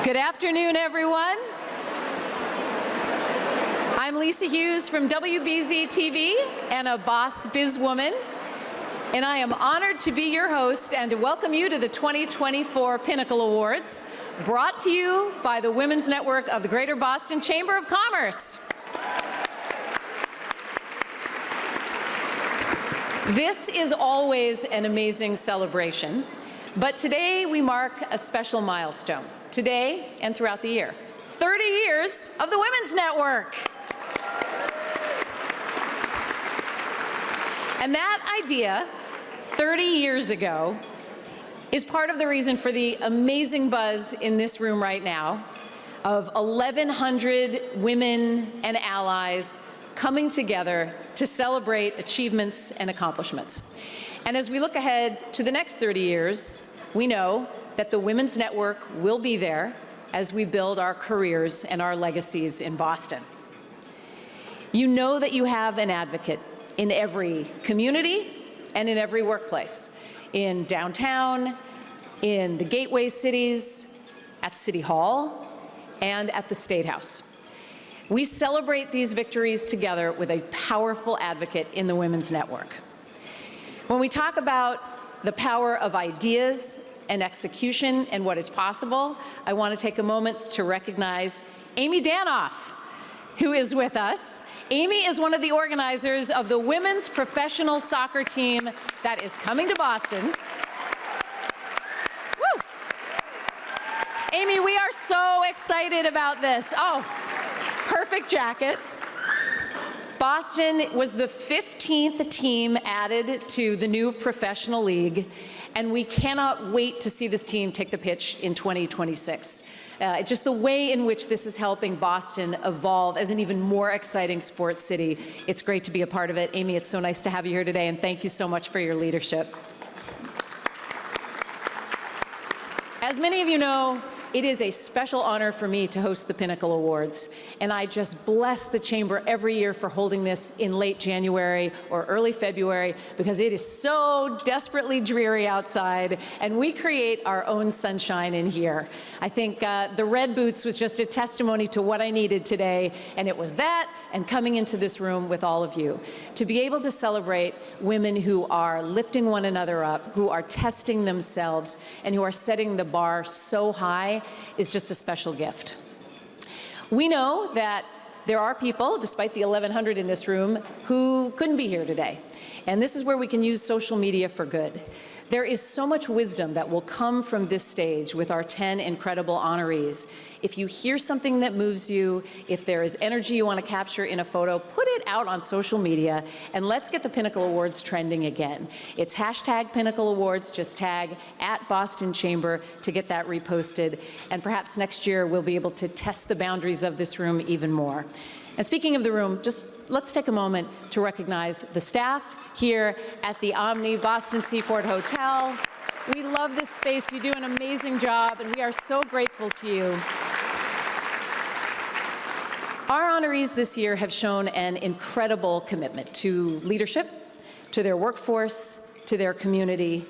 Good afternoon, everyone. I'm Lisa Hughes from WBZ TV and a boss biz woman, and I am honored to be your host and to welcome you to the 2024 Pinnacle Awards, brought to you by the Women's Network of the Greater Boston Chamber of Commerce. This is always an amazing celebration, but today we mark a special milestone. Today and throughout the year, 30 years of the Women's Network. And that idea, 30 years ago, is part of the reason for the amazing buzz in this room right now of 1,100 women and allies coming together to celebrate achievements and accomplishments. And as we look ahead to the next 30 years, we know that the Women's Network will be there as we build our careers and our legacies in Boston. You know that you have an advocate in every community and in every workplace, in downtown, in the gateway cities, at City Hall, and at the State House. We celebrate these victories together with a powerful advocate in the Women's Network. When we talk about the power of ideas and execution and what is possible, I want to take a moment to recognize Amy Danoff, who is with us. Amy is one of the organizers of the women's professional soccer team that is coming to Boston. Woo! Amy, we are so excited about this. Oh, perfect jacket. Boston was the 15th team added to the new professional league, and we cannot wait to see this team take the pitch in 2026. Just the way in which this is helping Boston evolve as an even more exciting sports city. It's great to be a part of it. Amy, it's so nice to have you here today, and thank you so much for your leadership. As many of you know, it is a special honor for me to host the Pinnacle Awards, and I just bless the Chamber every year for holding this in late January or early February because it is so desperately dreary outside, and we create our own sunshine in here. I think the red boots was just a testimony to what I needed today, and it was that and coming into this room with all of you. To be able to celebrate women who are lifting one another up, who are testing themselves, and who are setting the bar so high is just a special gift. We know that there are people, despite the 1,100 in this room, who couldn't be here today. And this is where we can use social media for good. There is so much wisdom that will come from this stage with our 10 incredible honorees. If you hear something that moves you, if there is energy you want to capture in a photo, put it out on social media, and let's get the Pinnacle Awards trending again. It's hashtag Pinnacle Awards, just tag @Boston Chamber to get that reposted, and perhaps next year we'll be able to test the boundaries of this room even more. And speaking of the room, just let's take a moment to recognize the staff here at the Omni Boston Seaport Hotel. We love this space. You do an amazing job, and we are so grateful to you. Our honorees this year have shown an incredible commitment to leadership, to their workforce, to their community,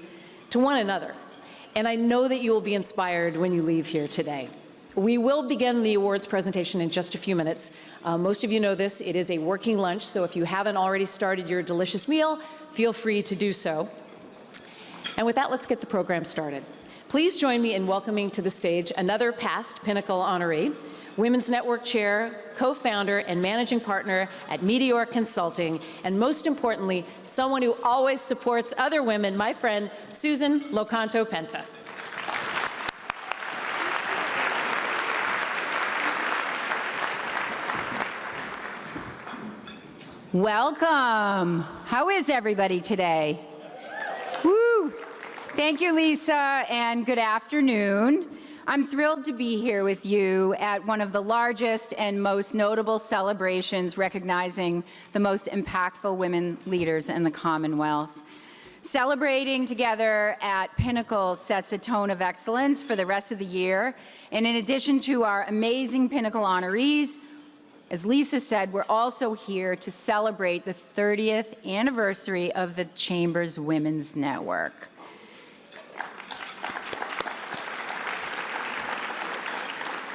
to one another. And I know that you will be inspired when you leave here today. We will begin the awards presentation in just a few minutes. Most of you know this, it is a working lunch, so if you haven't already started your delicious meal, feel free to do so. And with that, let's get the program started. Please join me in welcoming to the stage another past Pinnacle honoree, Women's Network Chair, co-founder, and managing partner at Meteor Consulting, and most importantly, someone who always supports other women, my friend, Susan Locanto-Penta. Welcome. How is everybody today? Woo! Thank you, Lisa, and good afternoon. I'm thrilled to be here with you at one of the largest and most notable celebrations recognizing the most impactful women leaders in the Commonwealth. Celebrating together at Pinnacle sets a tone of excellence for the rest of the year, and in addition to our amazing Pinnacle honorees, as Lisa said, we're also here to celebrate the 30th anniversary of the Chamber's Women's Network.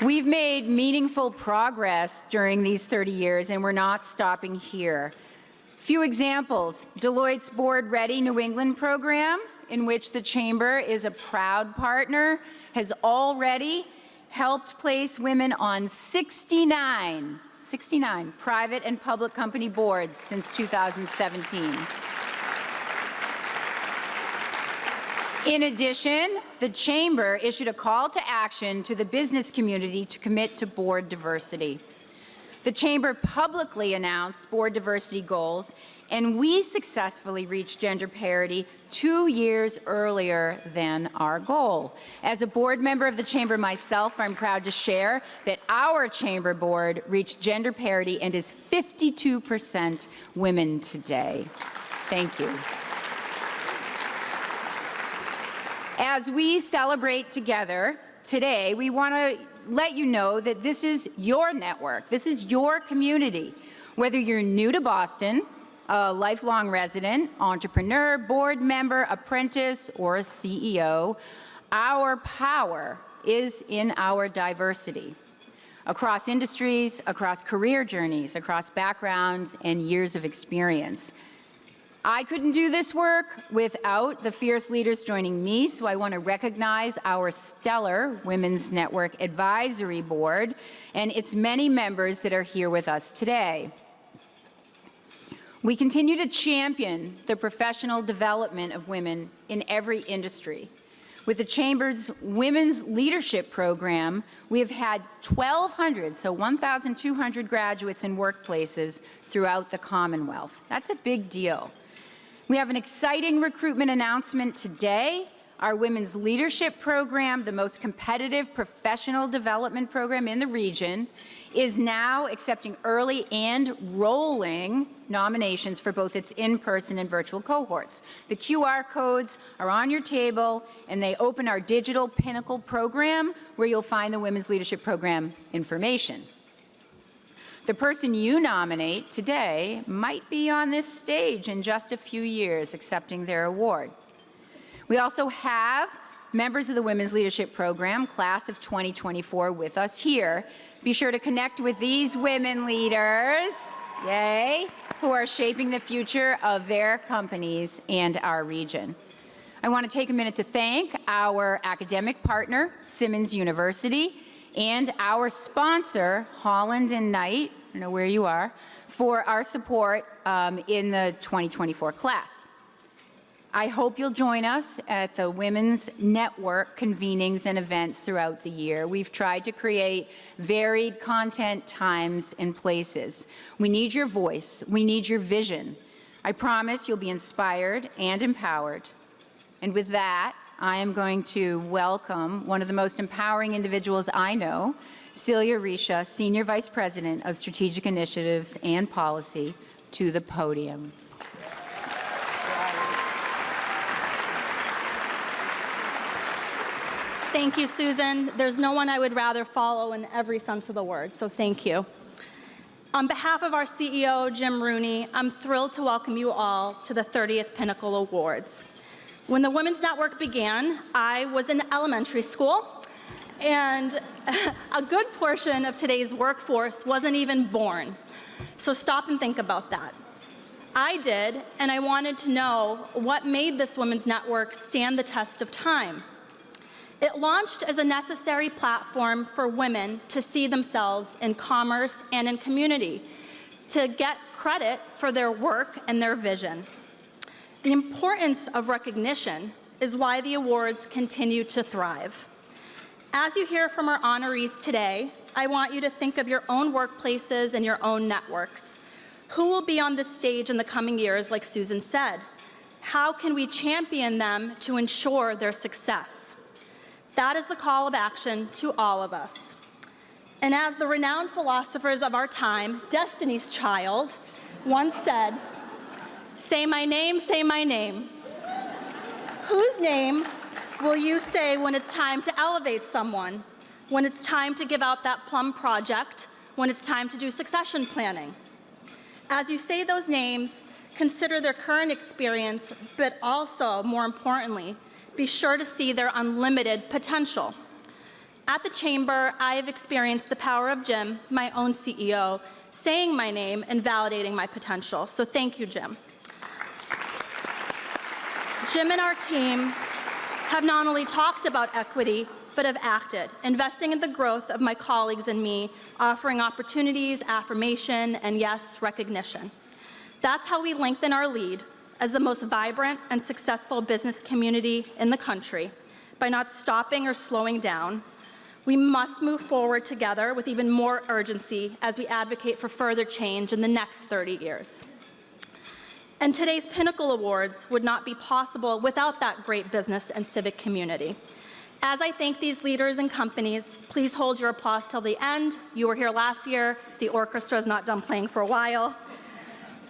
We've made meaningful progress during these 30 years, and we're not stopping here. Few examples: Deloitte's Board Ready New England program, in which the Chamber is a proud partner, has already helped place women on 69 private and public company boards since 2017. In addition, the Chamber issued a call to action to the business community to commit to board diversity. The Chamber publicly announced board diversity goals, and we successfully reached gender parity 2 years earlier than our goal. As a board member of the Chamber myself, I'm proud to share that our Chamber board reached gender parity and is 52% women today. Thank you. As we celebrate together today, we want to let you know that this is your network, this is your community. Whether you're new to Boston, a lifelong resident, entrepreneur, board member, apprentice, or a CEO, our power is in our diversity. Across industries, across career journeys, across backgrounds and years of experience. I couldn't do this work without the fierce leaders joining me, so I want to recognize our stellar Women's Network Advisory Board and its many members that are here with us today. We continue to champion the professional development of women in every industry. With the Chamber's Women's Leadership Program, we have had 1,200, so 1,200 graduates in workplaces throughout the Commonwealth. That's a big deal. We have an exciting recruitment announcement today. Our Women's Leadership Program, the most competitive professional development program in the region, is now accepting early and rolling nominations for both its in-person and virtual cohorts. The QR codes are on your table, and they open our digital Pinnacle program, where you'll find the Women's Leadership Program information. The person you nominate today might be on this stage in just a few years accepting their award. We also have members of the Women's Leadership Program, class of 2024, with us here. Be sure to connect with these women leaders, yay, who are shaping the future of their companies and our region. I want to take a minute to thank our academic partner, Simmons University, and our sponsor, Holland and Knight, I don't know where you are, for our support in the 2024 class. I hope you'll join us at the Women's Network convenings and events throughout the year. We've tried to create varied content, times, and places. We need your voice. We need your vision. I promise you'll be inspired and empowered. And with that, I am going to welcome one of the most empowering individuals I know, Celia Risha, Senior Vice President of Strategic Initiatives and Policy, to the podium. Thank you, Susan. There's no one I would rather follow in every sense of the word, so thank you. On behalf of our CEO, Jim Rooney, I'm thrilled to welcome you all to the 30th Pinnacle Awards. When the Women's Network began, I was in elementary school, and a good portion of today's workforce wasn't even born. So stop and think about that. I did, and I wanted to know what made this Women's Network stand the test of time. It launched as a necessary platform for women to see themselves in commerce and in community, to get credit for their work and their vision. The importance of recognition is why the awards continue to thrive. As you hear from our honorees today, I want you to think of your own workplaces and your own networks. Who will be on this stage in the coming years, like Susan said? How can we champion them to ensure their success? That is the call of action to all of us. And as the renowned philosophers of our time, Destiny's Child, once said, "Say my name, say my name." Whose name will you say when it's time to elevate someone, when it's time to give out that plum project, when it's time to do succession planning? As you say those names, consider their current experience, but also, more importantly, be sure to see their unlimited potential. At the Chamber, I have experienced the power of Jim, my own CEO, saying my name and validating my potential. So thank you, Jim. Jim and our team have not only talked about equity, but have acted, investing in the growth of my colleagues and me, offering opportunities, affirmation, and yes, recognition. That's how we lengthen our lead as the most vibrant and successful business community in the country, by not stopping or slowing down. We must move forward together with even more urgency as we advocate for further change in the next 30 years. And today's Pinnacle Awards would not be possible without that great business and civic community. As I thank these leaders and companies, please hold your applause till the end. You were here last year. The orchestra is not done playing for a while.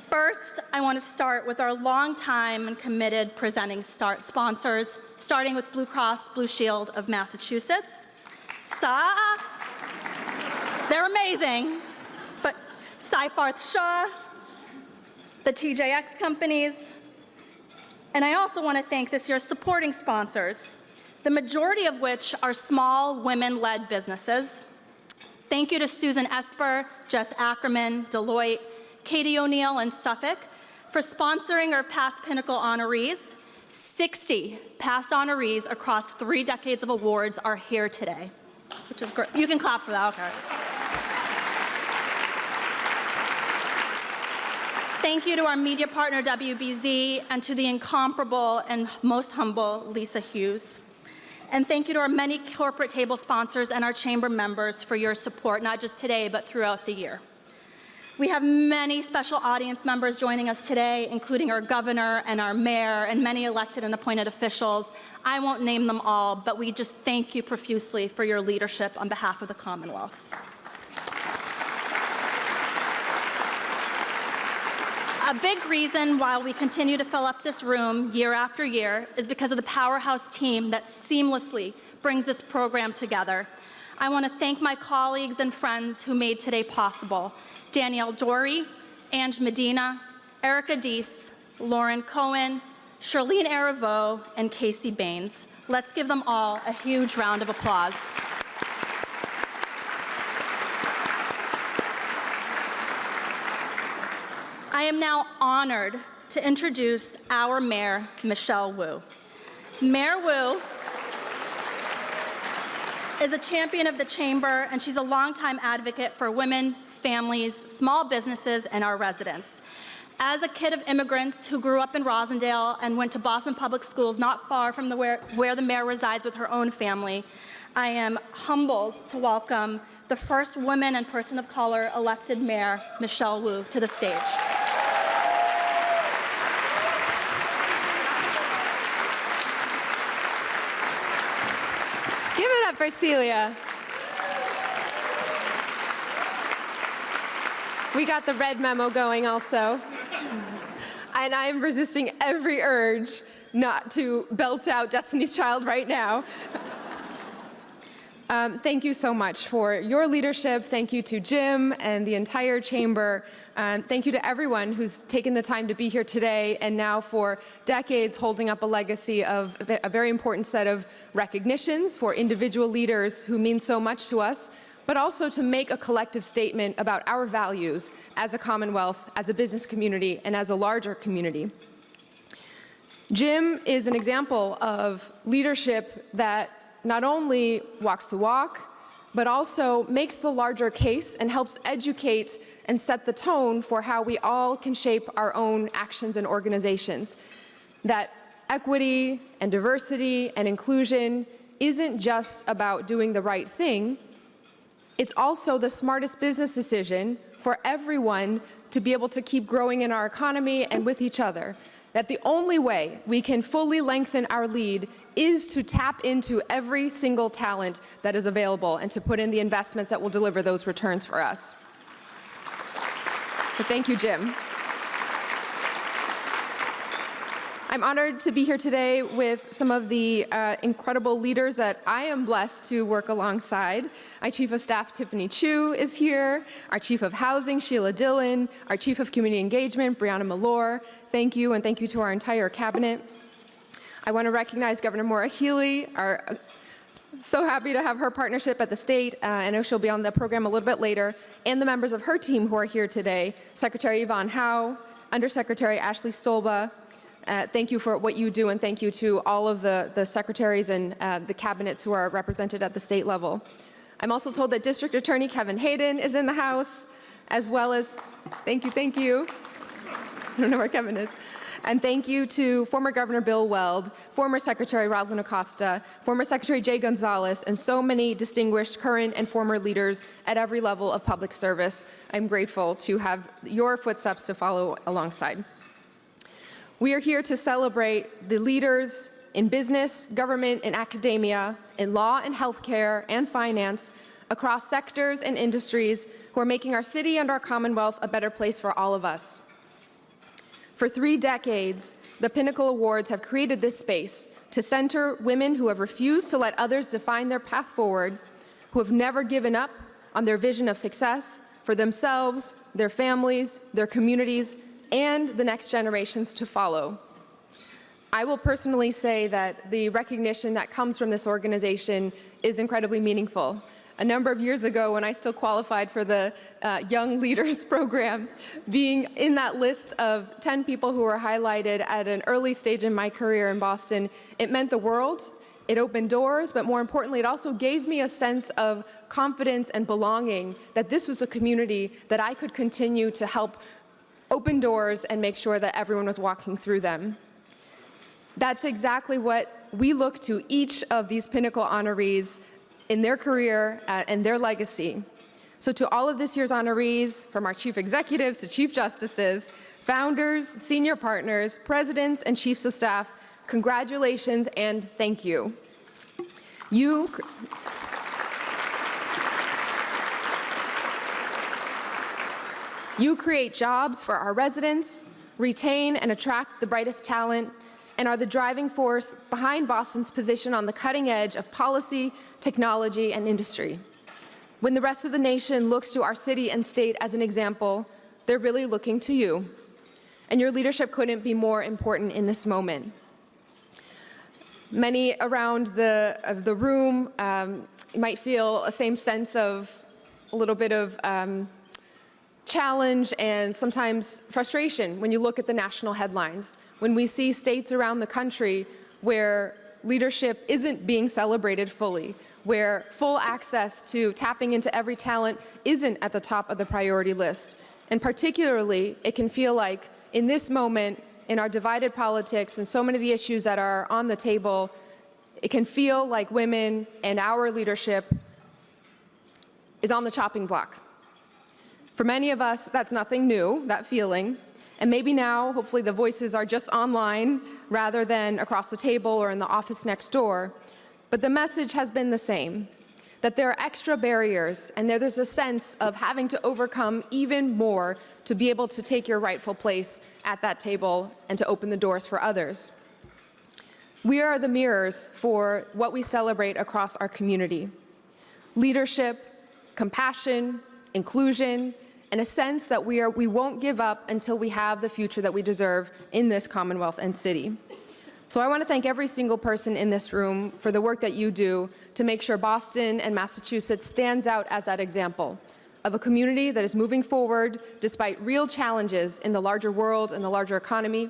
First, I want to start with our longtime and committed presenting sponsors, starting with Blue Cross Blue Shield of Massachusetts. They're amazing, but Seyfarth Shaw, the TJX companies, and I also want to thank this year's supporting sponsors, the majority of which are small, women-led businesses. Thank you to Susan Esper, Jess Ackerman, Deloitte, Katie O'Neill, and Suffolk for sponsoring our past Pinnacle honorees. 60 past honorees across 3 decades of awards are here today, which is great. You can clap for that, okay. Thank you to our media partner, WBZ, and to the incomparable and most humble Lisa Hughes. And thank you to our many corporate table sponsors and our chamber members for your support, not just today, but throughout the year. We have many special audience members joining us today, including our governor and our mayor and many elected and appointed officials. I won't name them all, but we just thank you profusely for your leadership on behalf of the Commonwealth. A big reason why we continue to fill up this room year after year is because of the powerhouse team that seamlessly brings this program together. I want to thank my colleagues and friends who made today possible. Danielle Dory, Ange Medina, Erica Deese, Lauren Cohen, Charlene Arivo, and Casey Baines. Let's give them all a huge round of applause. I am now honored to introduce our Mayor, Michelle Wu. Mayor Wu is a champion of the Chamber, and she's a longtime advocate for women, families, small businesses, and our residents. As a kid of immigrants who grew up in Rosendale and went to Boston Public Schools, not far from where the mayor resides with her own family, I am humbled to welcome the first woman and person of color elected mayor, Michelle Wu, to the stage. Give it up for Celia. We got the red memo going also. And I am resisting every urge not to belt out Destiny's Child right now. Thank you so much for your leadership. Thank you to Jim and the entire chamber. Thank you to everyone who's taken the time to be here today and now for decades holding up a legacy of a very important set of recognitions for individual leaders who mean so much to us, but also to make a collective statement about our values as a Commonwealth, as a business community, and as a larger community. Jim is an example of leadership that not only walks the walk, but also makes the larger case and helps educate and set the tone for how we all can shape our own actions and organizations. That equity and diversity and inclusion isn't just about doing the right thing, it's also the smartest business decision for everyone to be able to keep growing in our economy and with each other. That the only way we can fully lengthen our lead is to tap into every single talent that is available and to put in the investments that will deliver those returns for us. So thank you, Jim. I'm honored to be here today with some of the incredible leaders that I am blessed to work alongside. Our Chief of Staff, Tiffany Chu, is here. Our Chief of Housing, Sheila Dillon. Our Chief of Community Engagement, Brianna Malore. Thank you, and thank you to our entire cabinet. I want to recognize Governor Healey, our So happy to have her partnership at the state. I know she'll be on the program a little bit later, and the members of her team who are here today, Secretary Yvonne Howe, Undersecretary Ashley Stolba. Thank you for what you do, and thank you to all of the secretaries and the cabinets who are represented at the state level. I'm also told that District Attorney Kevin Hayden is in the house, as well as, thank you. I don't know where Kevin is. And thank you to former Governor Bill Weld, former Secretary Rosalyn Acosta, former Secretary Jay Gonzalez, and so many distinguished current and former leaders at every level of public service. I'm grateful to have your footsteps to follow alongside. We are here to celebrate the leaders in business, government, and academia, in law and healthcare and finance, across sectors and industries who are making our city and our Commonwealth a better place for all of us. For 3 decades, the Pinnacle Awards have created this space to center women who have refused to let others define their path forward, who have never given up on their vision of success for themselves, their families, their communities, and the next generations to follow. I will personally say that the recognition that comes from this organization is incredibly meaningful. A number of years ago, when I still qualified for the Young Leaders Program, being in that list of 10 people who were highlighted at an early stage in my career in Boston, it meant the world. It opened doors, but more importantly, it also gave me a sense of confidence and belonging that this was a community that I could continue to help open doors and make sure that everyone was walking through them. That's exactly what we look to each of these Pinnacle honorees in their career and their legacy. So to all of this year's honorees, from our chief executives to chief justices, founders, senior partners, presidents, and chiefs of staff, congratulations and thank you. You create jobs for our residents, retain and attract the brightest talent, and are the driving force behind Boston's position on the cutting edge of policy, technology, and industry. When the rest of the nation looks to our city and state as an example, they're really looking to you. And your leadership couldn't be more important in this moment. Many around the room might feel a same sense of a little bit of challenge and sometimes frustration when you look at the national headlines, when we see states around the country where leadership isn't being celebrated fully, where full access to tapping into every talent isn't at the top of the priority list. And particularly, it can feel like in this moment, in our divided politics and so many of the issues that are on the table, it can feel like women and our leadership is on the chopping block. For many of us, that's nothing new, that feeling. And maybe now, hopefully the voices are just online rather than across the table or in the office next door. But the message has been the same, that there are extra barriers and there's a sense of having to overcome even more to be able to take your rightful place at that table and to open the doors for others. We are the mirrors for what we celebrate across our community. Leadership, compassion, inclusion, and a sense that we won't give up until we have the future that we deserve in this Commonwealth and city. So I want to thank every single person in this room for the work that you do to make sure Boston and Massachusetts stands out as that example of a community that is moving forward despite real challenges in the larger world and the larger economy,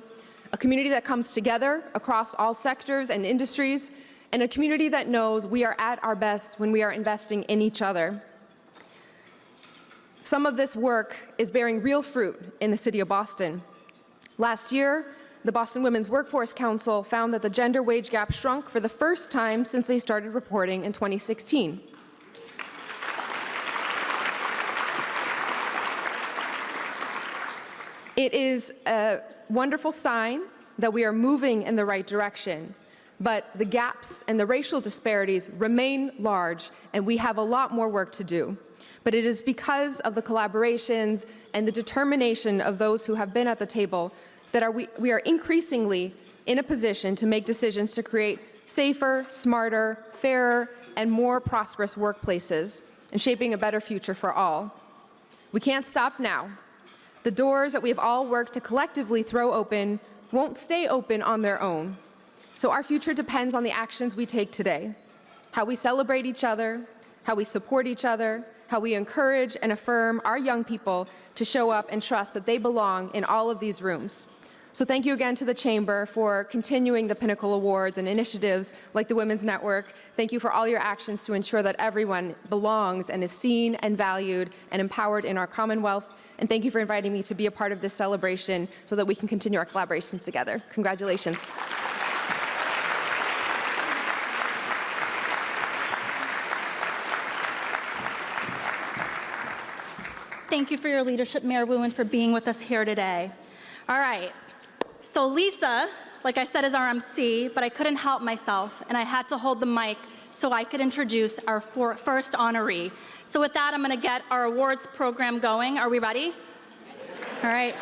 a community that comes together across all sectors and industries, and a community that knows we are at our best when we are investing in each other. Some of this work is bearing real fruit in the city of Boston. Last year, the Boston Women's Workforce Council found that the gender wage gap shrunk for the first time since they started reporting in 2016. It is a wonderful sign that we are moving in the right direction, but the gaps and the racial disparities remain large, and we have a lot more work to do. But it is because of the collaborations and the determination of those who have been at the table that we are increasingly in a position to make decisions to create safer, smarter, fairer, and more prosperous workplaces and shaping a better future for all. We can't stop now. The doors that we've all worked to collectively throw open won't stay open on their own. So our future depends on the actions we take today. how we celebrate each other, how we support each other, how we encourage and affirm our young people to show up and trust that they belong in all of these rooms. So thank you again to the Chamber for continuing the Pinnacle Awards and initiatives like the Women's Network. Thank you for all your actions to ensure that everyone belongs and is seen and valued and empowered in our Commonwealth. And thank you for inviting me to be a part of this celebration so that we can continue our collaborations together. Congratulations. Thank you for your leadership, Mayor Wu, and for being with us here today. All right. So Lisa, like I said, is our MC, but I couldn't help myself, and I had to hold the mic so I could introduce our first honoree. So with that, I'm going to get our awards program going. Are we ready? All right.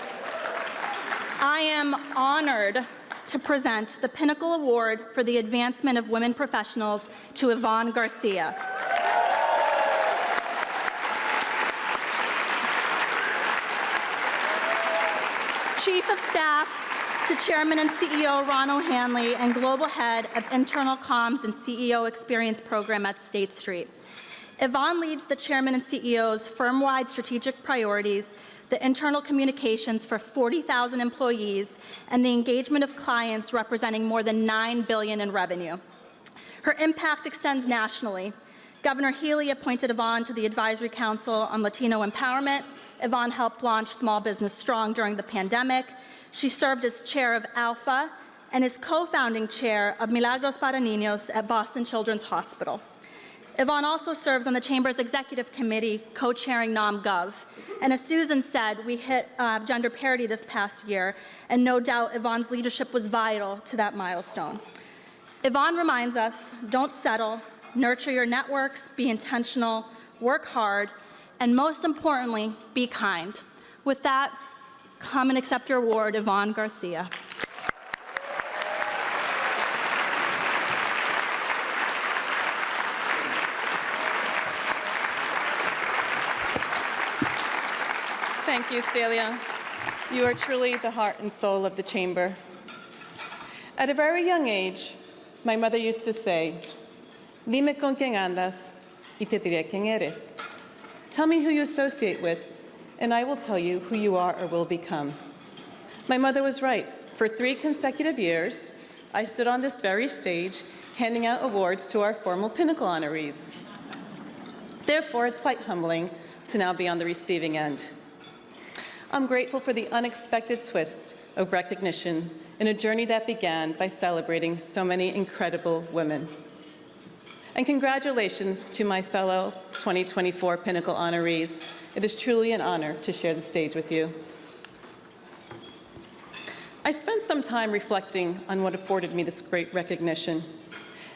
I am honored to present the Pinnacle Award for the Advancement of Women Professionals to Yvonne Garcia. Chief of Staff to Chairman and CEO Ron O'Hanley and Global Head of Internal Comms and CEO Experience Program at State Street. Yvonne leads the Chairman and CEO's firm-wide strategic priorities, the internal communications for 40,000 employees, and the engagement of clients representing more than $9 billion in revenue. Her impact extends nationally. Governor Healey appointed Yvonne to the Advisory Council on Latino Empowerment. Yvonne helped launch Small Business Strong during the pandemic. She served as chair of Alpha and is co-founding chair of Milagros para Niños at Boston Children's Hospital. Yvonne also serves on the Chamber's Executive Committee, co-chairing NomGov. And as Susan said, we hit gender parity this past year, and no doubt Yvonne's leadership was vital to that milestone. Yvonne reminds us, don't settle, nurture your networks, be intentional, work hard, and most importantly, be kind. With that, come and accept your award, Yvonne Garcia. Thank you, Celia. You are truly the heart and soul of the Chamber. At a very young age, my mother used to say, "Dime con quién andas y te diré quién eres." Tell me who you associate with, and I will tell you who you are or will become. My mother was right. For 3 consecutive years, I stood on this very stage handing out awards to our formal Pinnacle honorees. Therefore, it's quite humbling to now be on the receiving end. I'm grateful for the unexpected twist of recognition in a journey that began by celebrating so many incredible women. And congratulations to my fellow 2024 Pinnacle honorees. It is truly an honor to share the stage with you. I spent some time reflecting on what afforded me this great recognition,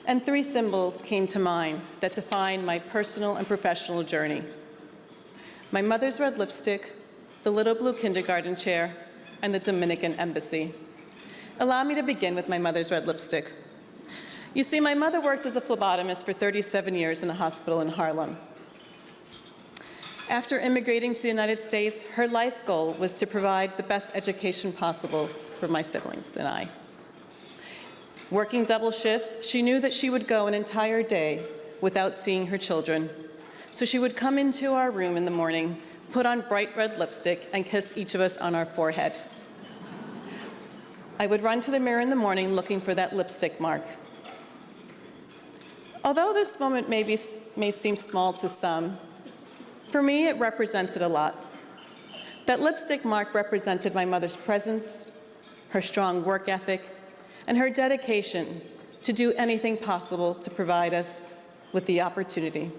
and 3 symbols came to mind that define my personal and professional journey: my mother's red lipstick, the little blue kindergarten chair, and the Dominican embassy. Allow me to begin with my mother's red lipstick. You see, my mother worked as a phlebotomist for 37 years in a hospital in Harlem. After immigrating to the United States, her life goal was to provide the best education possible for my siblings and I. Working double shifts, she knew that she would go an entire day without seeing her children. So she would come into our room in the morning, put on bright red lipstick, and kiss each of us on our forehead. I would run to the mirror in the morning looking for that lipstick mark. Although this moment may seem small to some, for me it represented a lot. That lipstick mark represented my mother's presence, her strong work ethic, and her dedication to do anything possible to provide us with the opportunity.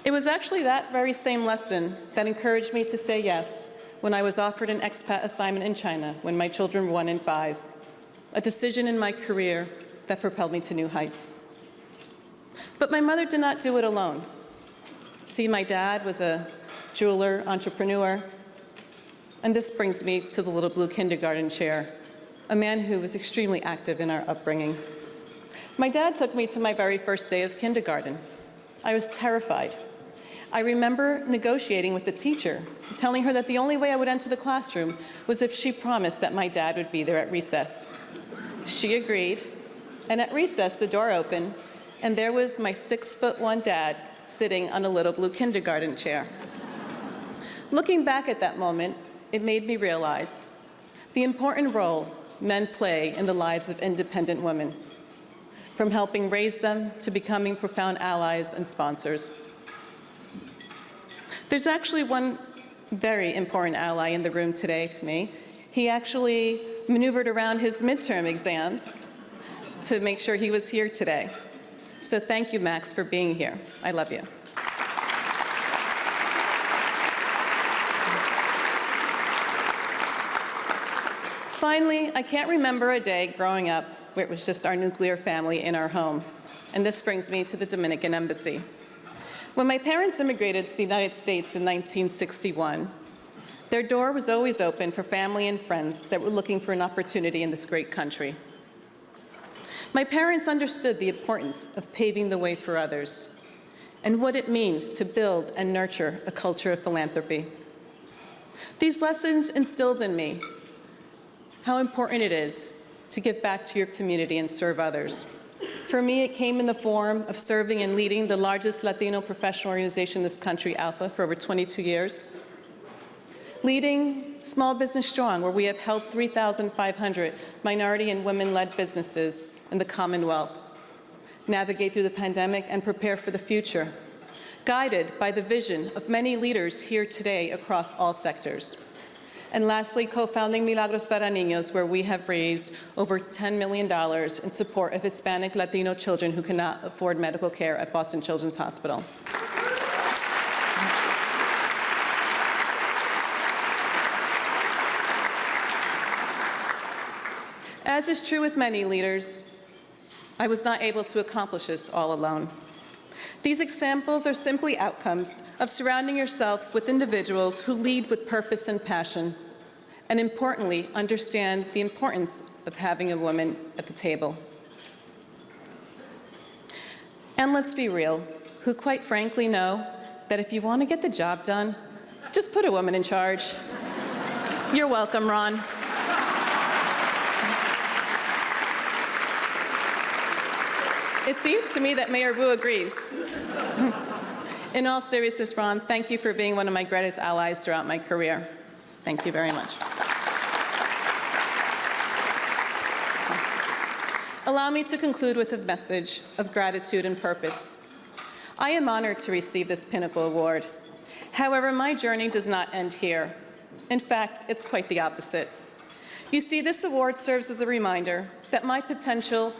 It was actually that very same lesson that encouraged me to say yes when I was offered an expat assignment in China when my children were 1 and 5, a decision in my career that propelled me to new heights. But my mother did not do it alone. See, my dad was a jeweler, entrepreneur, and this brings me to the little blue kindergarten chair, a man who was extremely active in our upbringing. My dad took me to my very first day of kindergarten. I was terrified. I remember negotiating with the teacher, telling her that the only way I would enter the classroom was if she promised that my dad would be there at recess. She agreed, and at recess, the door opened, and there was my 6'1" dad sitting on a little blue kindergarten chair. Looking back at that moment, it made me realize the important role men play in the lives of independent women, from helping raise them to becoming profound allies and sponsors. There's actually one very important ally in the room today to me. He actually maneuvered around his midterm exams to make sure he was here today. So thank you, Max, for being here. I love you. Finally, I can't remember a day growing up where it was just our nuclear family in our home. And this brings me to the Dominican Embassy. When my parents immigrated to the United States in 1961, their door was always open for family and friends that were looking for an opportunity in this great country. My parents understood the importance of paving the way for others and what it means to build and nurture a culture of philanthropy. These lessons instilled in me how important it is to give back to your community and serve others. For me, it came in the form of serving and leading the largest Latino professional organization in this country, Alpha, for over 22 years. Leading Small Business Strong, where we have helped 3,500 minority and women-led businesses in the Commonwealth navigate through the pandemic and prepare for the future, guided by the vision of many leaders here today across all sectors. And lastly, co-founding Milagros para Niños, where we have raised over $10 million in support of Hispanic Latino children who cannot afford medical care at Boston Children's Hospital. As is true with many leaders, I was not able to accomplish this all alone. These examples are simply outcomes of surrounding yourself with individuals who lead with purpose and passion, and importantly, understand the importance of having a woman at the table. And let's be real, who quite frankly know that if you want to get the job done, just put a woman in charge. You're welcome, Ron. It seems to me that Mayor Wu agrees. In all seriousness, Ron, thank you for being one of my greatest allies throughout my career. Thank you very much. Allow me to conclude with a message of gratitude and purpose. I am honored to receive this Pinnacle Award. However, my journey does not end here. In fact, it's quite the opposite. You see, this award serves as a reminder that my potential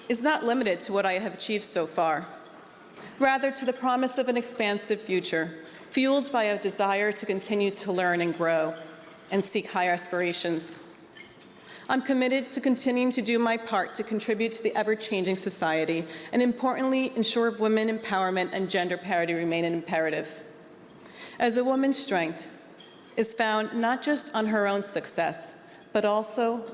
is not limited to what I have achieved so far, rather to the promise of an expansive future, fueled by a desire to continue to learn and grow and seek higher aspirations. I'm committed to continuing to do my part to contribute to the ever-changing society and, importantly, ensure women empowerment and gender parity remain an imperative. As a woman's strength is found not just on her own success, but also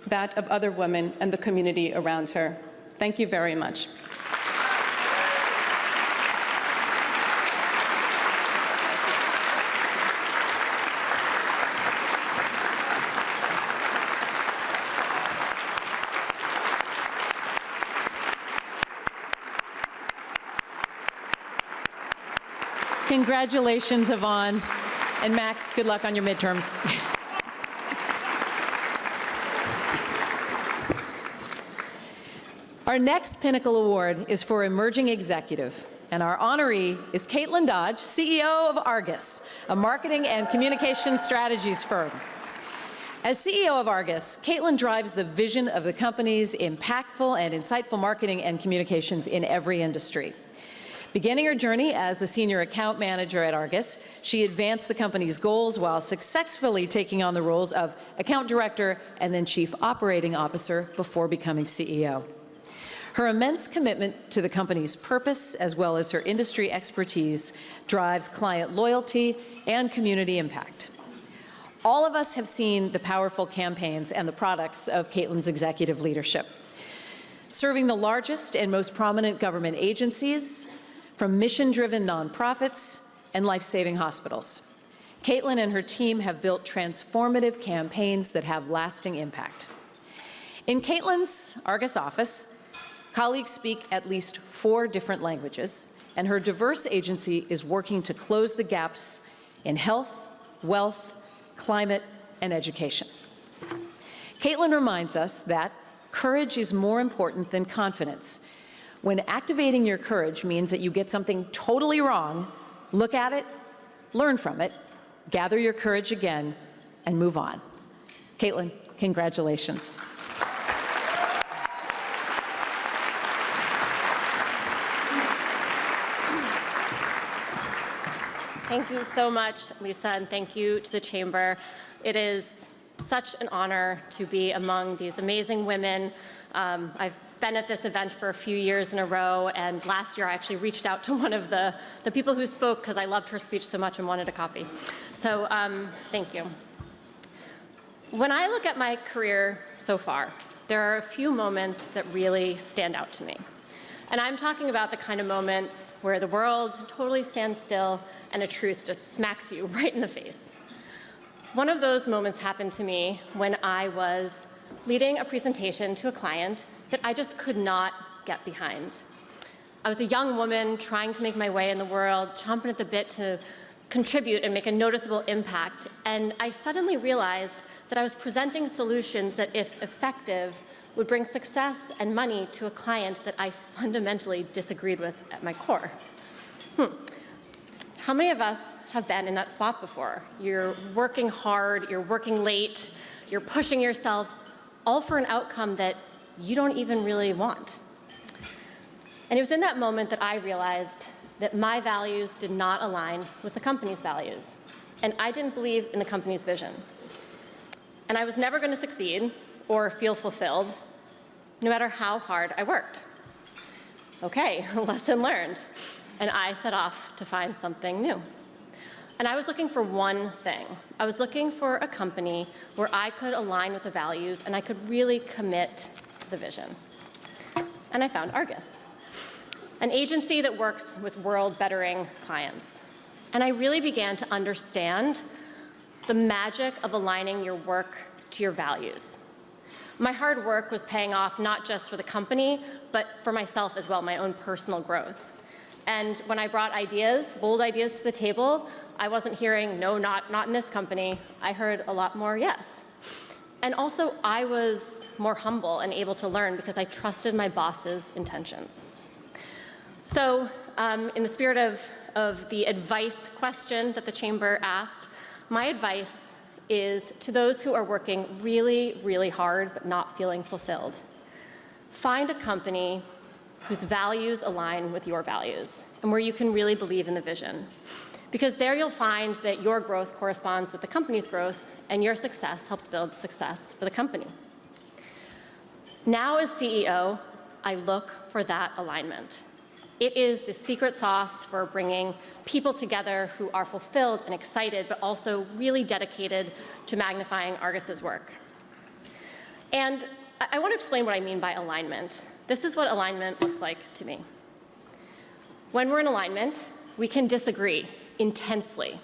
that of other women and the community around her. Thank you very much. Congratulations, Yvonne. And Max, good luck on your midterms. Our next Pinnacle Award is for Emerging Executive, and our honoree is Caitlin Dodge, CEO of Argus, a marketing and communication strategies firm. As CEO of Argus, Caitlin drives the vision of the company's impactful and insightful marketing and communications in every industry. Beginning her journey as a senior account manager at Argus, she advanced the company's goals while successfully taking on the roles of account director and then chief operating officer before becoming CEO. Her immense commitment to the company's purpose, as well as her industry expertise, drives client loyalty and community impact. All of us have seen the powerful campaigns and the products of Caitlin's executive leadership, serving the largest and most prominent government agencies, from mission-driven nonprofits and life-saving hospitals. Caitlin and her team have built transformative campaigns that have lasting impact. In Caitlin's Argus office, Colleagues speak at least 4 different languages, and her diverse agency is working to close the gaps in health, wealth, climate, and education. Caitlin reminds us that courage is more important than confidence. When activating your courage means that you get something totally wrong, look at it, learn from it, gather your courage again, and move on. Caitlin, congratulations. Thank you so much, Lisa, and thank you to the Chamber. It is such an honor to be among these amazing women. I've been at this event for a few years in a row, and last year I actually reached out to one of the people who spoke because I loved her speech so much and wanted a copy. So thank you. When I look at my career so far, there are a few moments that really stand out to me. And I'm talking about the kind of moments where the world totally stands still and a truth just smacks you right in the face. One of those moments happened to me when I was leading a presentation to a client that I just could not get behind. I was a young woman trying to make my way in the world, chomping at the bit to contribute and make a noticeable impact, and I suddenly realized that I was presenting solutions that, if effective, would bring success and money to a client that I fundamentally disagreed with at my core. How many of us have been in that spot before? You're working hard, you're working late, you're pushing yourself, all for an outcome that you don't even really want. And it was in that moment that I realized that my values did not align with the company's values, and I didn't believe in the company's vision. And I was never going to succeed or feel fulfilled, no matter how hard I worked. Okay, lesson learned. And I set off to find something new. And I was looking for one thing. I was looking for a company where I could align with the values and I could really commit to the vision. And I found Argus, an agency that works with world-bettering clients. And I really began to understand the magic of aligning your work to your values. My hard work was paying off not just for the company, but for myself as well, my own personal growth. And when I brought ideas, bold ideas to the table, I wasn't hearing, no, not in this company. I heard a lot more yes. And also, I was more humble and able to learn because I trusted my boss's intentions. So in the spirit of the advice question that the Chamber asked, my advice is to those who are working really, really hard but not feeling fulfilled. Find a company whose values align with your values and where you can really believe in the vision. Because there you'll find that your growth corresponds with the company's growth and your success helps build success for the company. Now as CEO, I look for that alignment. It is the secret sauce for bringing people together who are fulfilled and excited, but also really dedicated to magnifying Argus's work. And I want to explain what I mean by alignment. This is what alignment looks like to me. When we're in alignment, we can disagree intensely.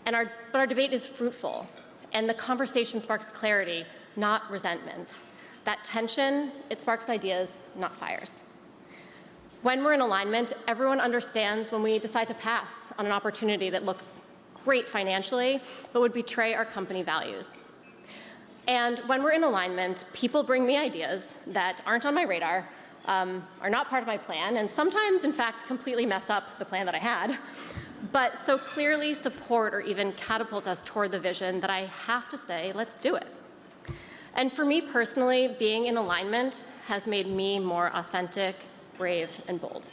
But our debate is fruitful, and the conversation sparks clarity, not resentment. That tension, it sparks ideas, not fires. When we're in alignment, everyone understands when we decide to pass on an opportunity that looks great financially, but would betray our company values. And when we're in alignment, people bring me ideas that aren't on my radar, are not part of my plan, and sometimes, in fact, completely mess up the plan that I had, but so clearly support or even catapult us toward the vision that I have to say, let's do it. And for me personally, being in alignment has made me more authentic, brave, and bold.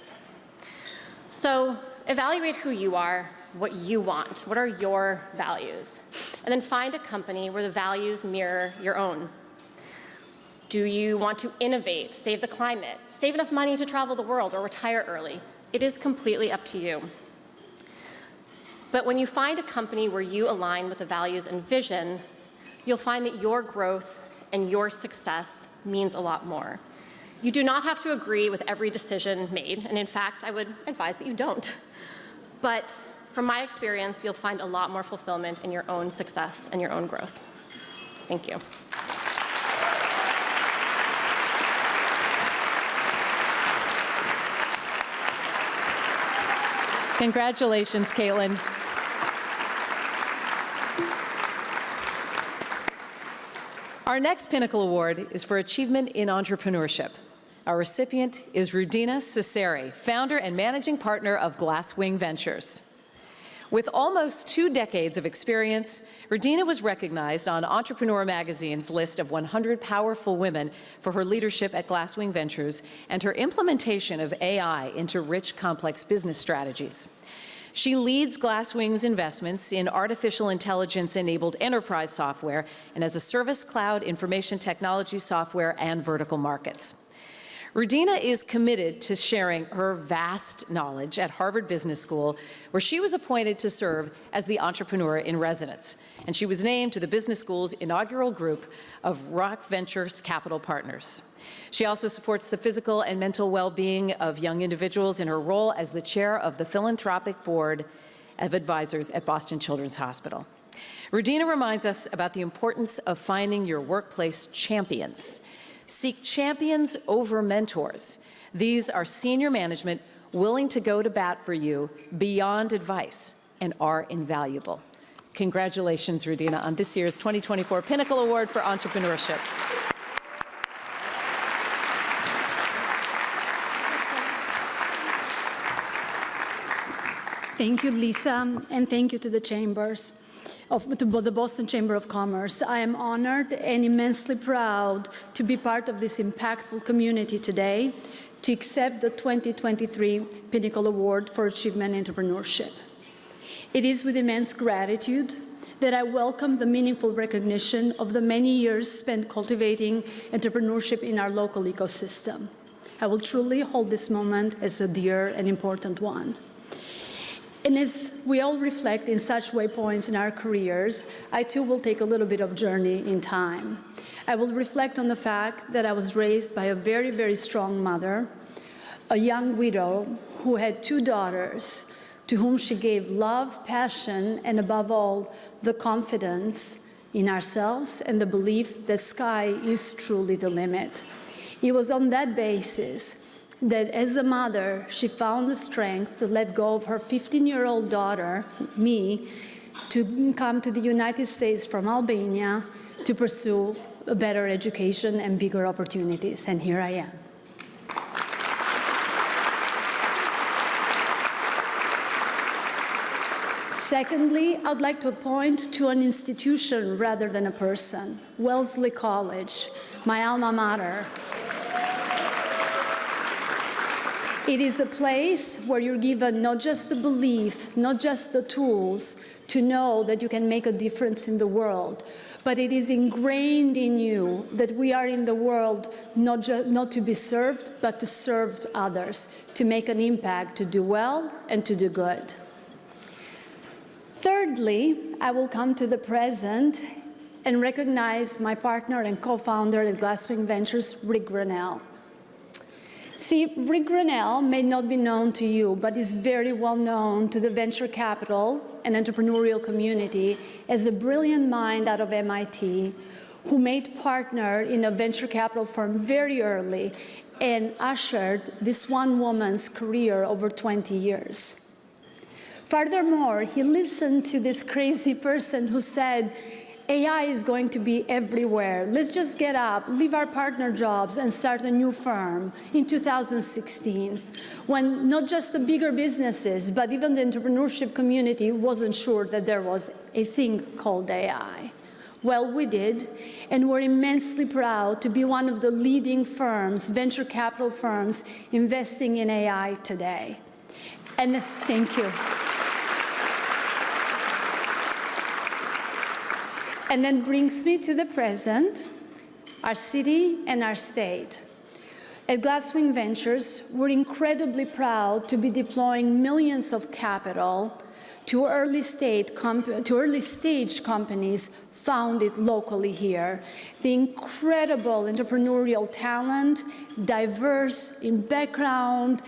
So evaluate who you are, what you want, what are your values, and then find a company where the values mirror your own. Do you want to innovate, save the climate, save enough money to travel the world, or retire early? It is completely up to you. But when you find a company where you align with the values and vision, you'll find that your growth and your success means a lot more. You do not have to agree with every decision made, and in fact, I would advise that you don't. But from my experience, you'll find a lot more fulfillment in your own success and your own growth. Thank you. Congratulations, Caitlin. Our next Pinnacle Award is for Achievement in Entrepreneurship. Our recipient is Rudina Cesari, founder and managing partner of Glasswing Ventures. With almost 2 decades of experience, Rudina was recognized on Entrepreneur Magazine's list of 100 powerful women for her leadership at Glasswing Ventures and her implementation of AI into rich, complex business strategies. She leads Glasswing's investments in artificial intelligence-enabled enterprise software and as a service cloud information technology software and vertical markets. Rudina is committed to sharing her vast knowledge at Harvard Business School, where she was appointed to serve as the entrepreneur in residence. And she was named to the business school's inaugural group of Rock Ventures Capital Partners. She also supports the physical and mental well-being of young individuals in her role as the chair of the Philanthropic Board of Advisors at Boston Children's Hospital. Rudina reminds us about the importance of finding your workplace champions. Seek champions over mentors. These are senior management willing to go to bat for you beyond advice and are invaluable. Congratulations, Rudina, on this year's 2024 Pinnacle Award for Entrepreneurship. Thank you, Lisa, and thank you to the chambers, to the Boston Chamber of Commerce. I am honored and immensely proud to be part of this impactful community today to accept the 2023 Pinnacle Award for Achievement in Entrepreneurship. It is with immense gratitude that I welcome the meaningful recognition of the many years spent cultivating entrepreneurship in our local ecosystem. I will truly hold this moment as a dear and important one. And as we all reflect in such waypoints in our careers, I too will take a little bit of journey in time. I will reflect on the fact that I was raised by a very, very strong mother, a young widow who had 2 daughters to whom she gave love, passion, and above all, the confidence in ourselves and the belief that sky is truly the limit. It was on that basis that as a mother, she found the strength to let go of her 15-year-old daughter, me, to come to the United States from Albania to pursue a better education and bigger opportunities. And here I am. Secondly, I'd like to point to an institution rather than a person, Wellesley College, my alma mater. It is a place where you're given not just the belief, not just the tools to know that you can make a difference in the world, but it is ingrained in you that we are in the world not to be served, but to serve others, to make an impact, to do well and to do good. Thirdly, I will come to the present and recognize my partner and co-founder at Glasswing Ventures, Rick Grenell. See, Rick Grenell may not be known to you, but is very well known to the venture capital and entrepreneurial community as a brilliant mind out of MIT who made partner in a venture capital firm very early and ushered this one woman's career over 20 years. Furthermore, he listened to this crazy person who said, AI is going to be everywhere. Let's just get up, leave our partner jobs, and start a new firm in 2016, when not just the bigger businesses, but even the entrepreneurship community wasn't sure that there was a thing called AI. Well, we did, and we're immensely proud to be one of the leading firms, venture capital firms, investing in AI today. And thank you. And then brings me to the present, our city and our state. At Glasswing Ventures, we're incredibly proud to be deploying millions of capital to early stage companies founded locally here. The incredible entrepreneurial talent, diverse in background,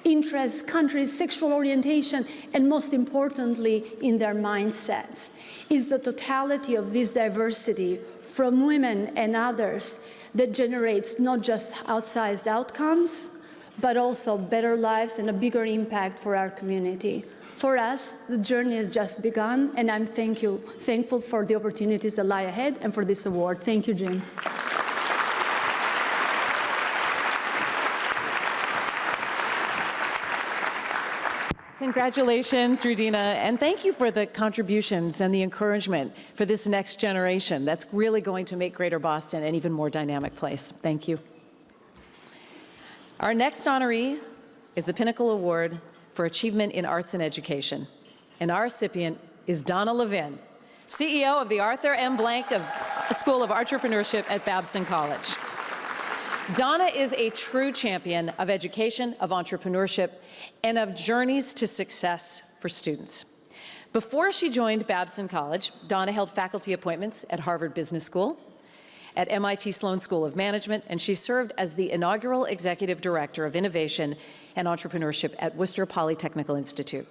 interests, countries, sexual orientation, and most importantly, in their mindsets, is the totality of this diversity from women and others that generates not just outsized outcomes, but also better lives and a bigger impact for our community. For us, the journey has just begun, and I'm thankful for the opportunities that lie ahead and for this award. Thank you, Jim. Congratulations, Rudina, and thank you for the contributions and the encouragement for this next generation. That's really going to make Greater Boston an even more dynamic place. Thank you. Our next honoree is the Pinnacle Award for Achievement in Arts and Education, and our recipient is Donna Levin, CEO of the Arthur M. Blank School of Entrepreneurship at Babson College. Donna is a true champion of education, of entrepreneurship, and of journeys to success for students. Before she joined Babson College, Donna held faculty appointments at Harvard Business School, at MIT Sloan School of Management, and she served as the inaugural Executive Director of Innovation and Entrepreneurship at Worcester Polytechnical Institute.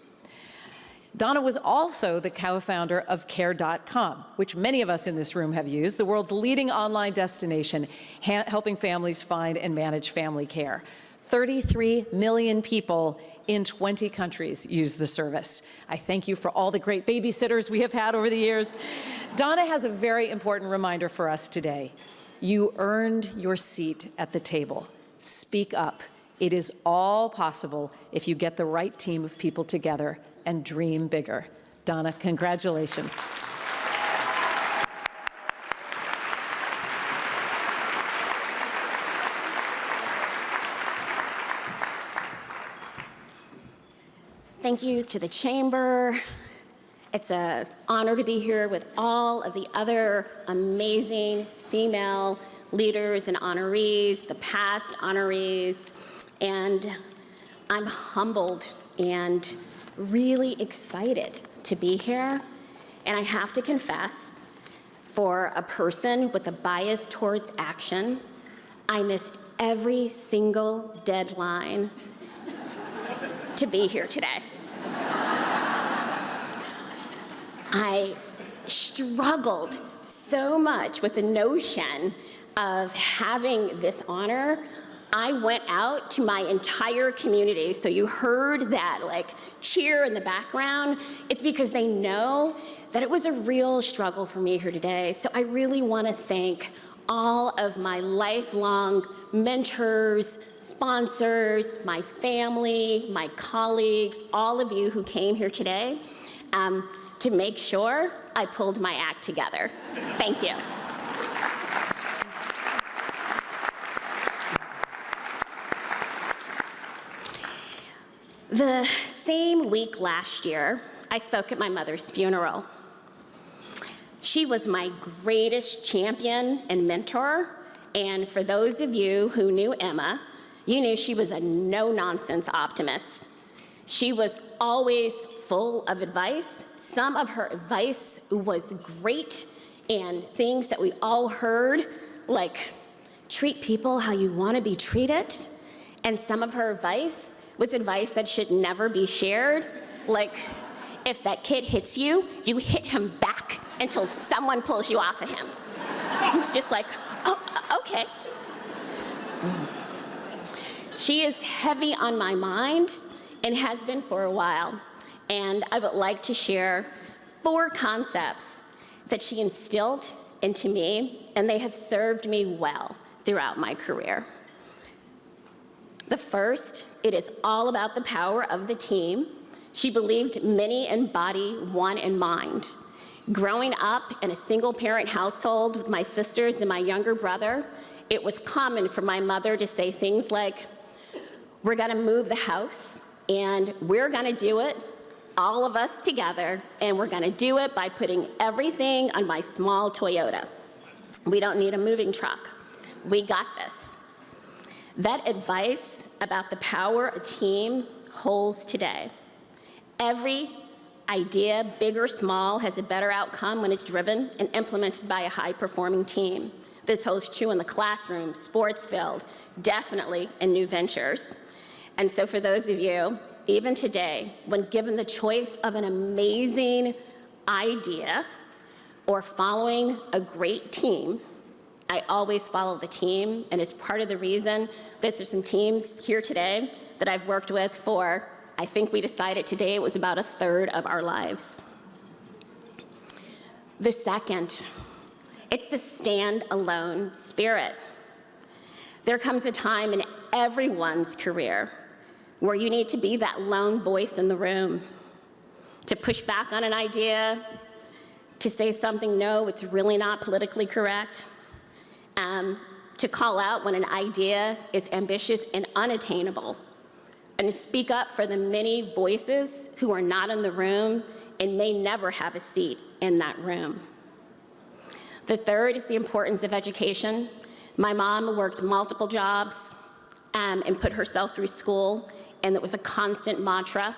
Donna was also the co-founder of Care.com, which many of us in this room have used, the world's leading online destination helping families find and manage family care. 33 million people in 20 countries use the service. I thank you for all the great babysitters we have had over the years. Donna has a very important reminder for us today. You earned your seat at the table. Speak up. It is all possible if you get the right team of people together and dream bigger. Donna, congratulations. Thank you to the Chamber. It's an honor to be here with all of the other amazing female leaders and honorees, the past honorees, and I'm humbled and really excited to be here. And I have to confess, for a person with a bias towards action, I missed every single deadline to be here today. I struggled so much with the notion of having this honor. I went out to my entire community, so you heard that cheer in the background. It's because they know that it was a real struggle for me here today. So I really want to thank all of my lifelong mentors, sponsors, my family, my colleagues, all of you who came here today to make sure I pulled my act together. Thank you. The same week last year, I spoke at my mother's funeral. She was my greatest champion and mentor, and for those of you who knew Emma, you knew she was a no-nonsense optimist. She was always full of advice. Some of her advice was great, and things that we all heard, like treat people how you want to be treated, and some of her advice was advice that should never be shared. Like, if that kid hits you, you hit him back until someone pulls you off of him. It's just like, oh, okay. She is heavy on my mind and has been for a while. And I would like to share 4 concepts that she instilled into me, and they have served me well throughout my career. The first, it is all about the power of the team. She believed many in body, one in mind. Growing up in a single-parent household with my sisters and my younger brother, it was common for my mother to say things like, we're gonna move the house, and we're gonna do it, all of us together, and we're gonna do it by putting everything on my small Toyota. We don't need a moving truck. We got this. That advice about the power a team holds today. Every idea, big or small, has a better outcome when it's driven and implemented by a high-performing team. This holds true in the classroom, sports field, definitely in new ventures. And so for those of you, even today, when given the choice of an amazing idea or following a great team, I always follow the team, and it's part of the reason that there's some teams here today that I've worked with for, I think we decided today it was about a third of our lives. The second, it's the stand-alone spirit. There comes a time in everyone's career where you need to be that lone voice in the room, to push back on an idea, to say something, no, it's really not politically correct, to call out when an idea is ambitious and unattainable, and to speak up for the many voices who are not in the room and may never have a seat in that room. The third is the importance of education. My mom worked multiple jobs and put herself through school, and it was a constant mantra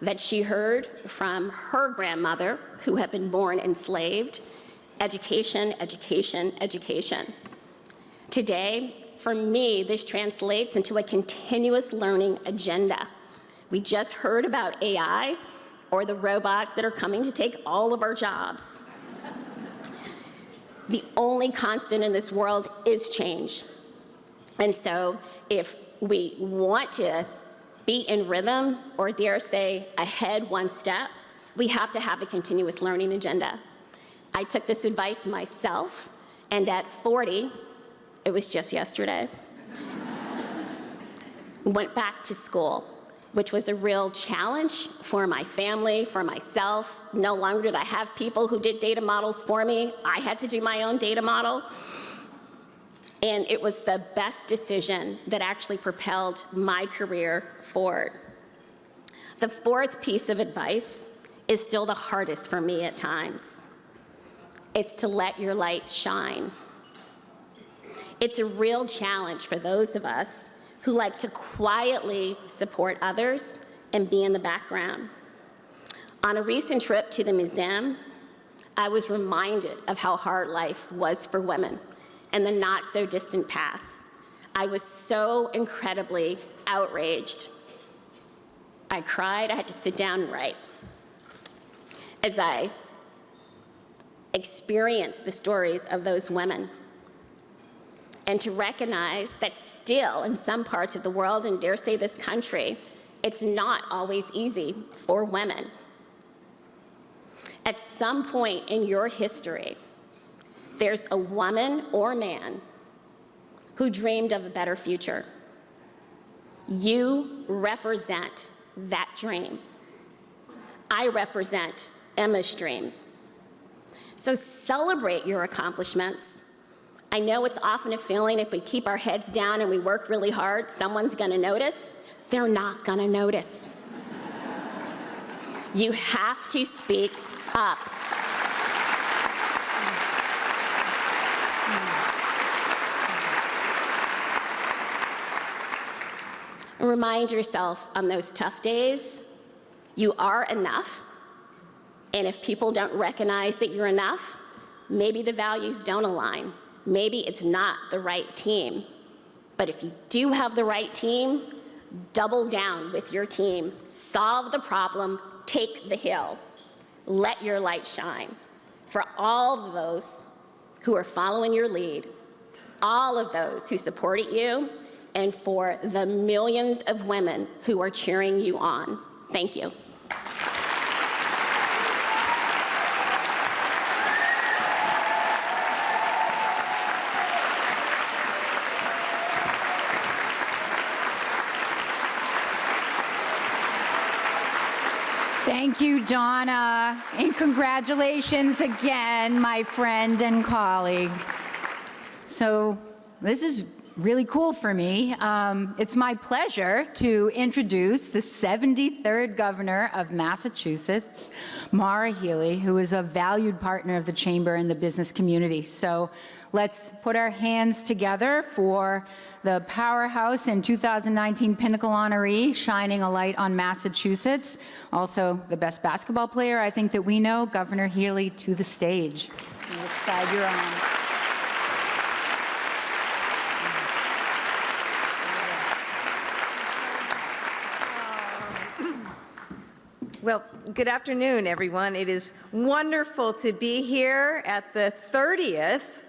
that she heard from her grandmother, who had been born enslaved: education, education, education. Today, for me, this translates into a continuous learning agenda. We just heard about AI, or the robots that are coming to take all of our jobs. The only constant in this world is change. And so if we want to be in rhythm, or dare say ahead one step, we have to have a continuous learning agenda. I took this advice myself, and at 40, it was just yesterday, went back to school, which was a real challenge for my family, for myself. No longer did I have people who did data models for me. I had to do my own data model. And it was the best decision that actually propelled my career forward. The fourth piece of advice is still the hardest for me at times. It's to let your light shine. It's a real challenge for those of us who like to quietly support others and be in the background. On a recent trip to the museum, I was reminded of how hard life was for women in the not-so-distant past. I was so incredibly outraged. I cried. I had to sit down and write as I experienced the stories of those women, and to recognize that still in some parts of the world, and dare say this country, it's not always easy for women. At some point in your history, there's a woman or man who dreamed of a better future. You represent that dream. I represent Emma's dream. So celebrate your accomplishments. I know it's often a feeling if we keep our heads down and we work really hard, someone's gonna notice. They're not gonna notice. You have to speak up. And remind yourself on those tough days, you are enough. And if people don't recognize that you're enough, maybe the values don't align. Maybe it's not the right team. But if you do have the right team, double down with your team. Solve the problem, take the hill. Let your light shine. For all of those who are following your lead, all of those who supported you, and for the millions of women who are cheering you on, thank you. Thank you, Donna, and congratulations again, my friend and colleague. So this is really cool for me. It's my pleasure to introduce the 73rd Governor of Massachusetts, Maura Healey, who is a valued partner of the Chamber and the business community. So let's put our hands together for the Powerhouse and 2019 Pinnacle honoree, shining a light on Massachusetts. Also, the best basketball player I think that we know, Governor Healey, to the stage. Which side you're on? Well, good afternoon, everyone. It is wonderful to be here at the 30th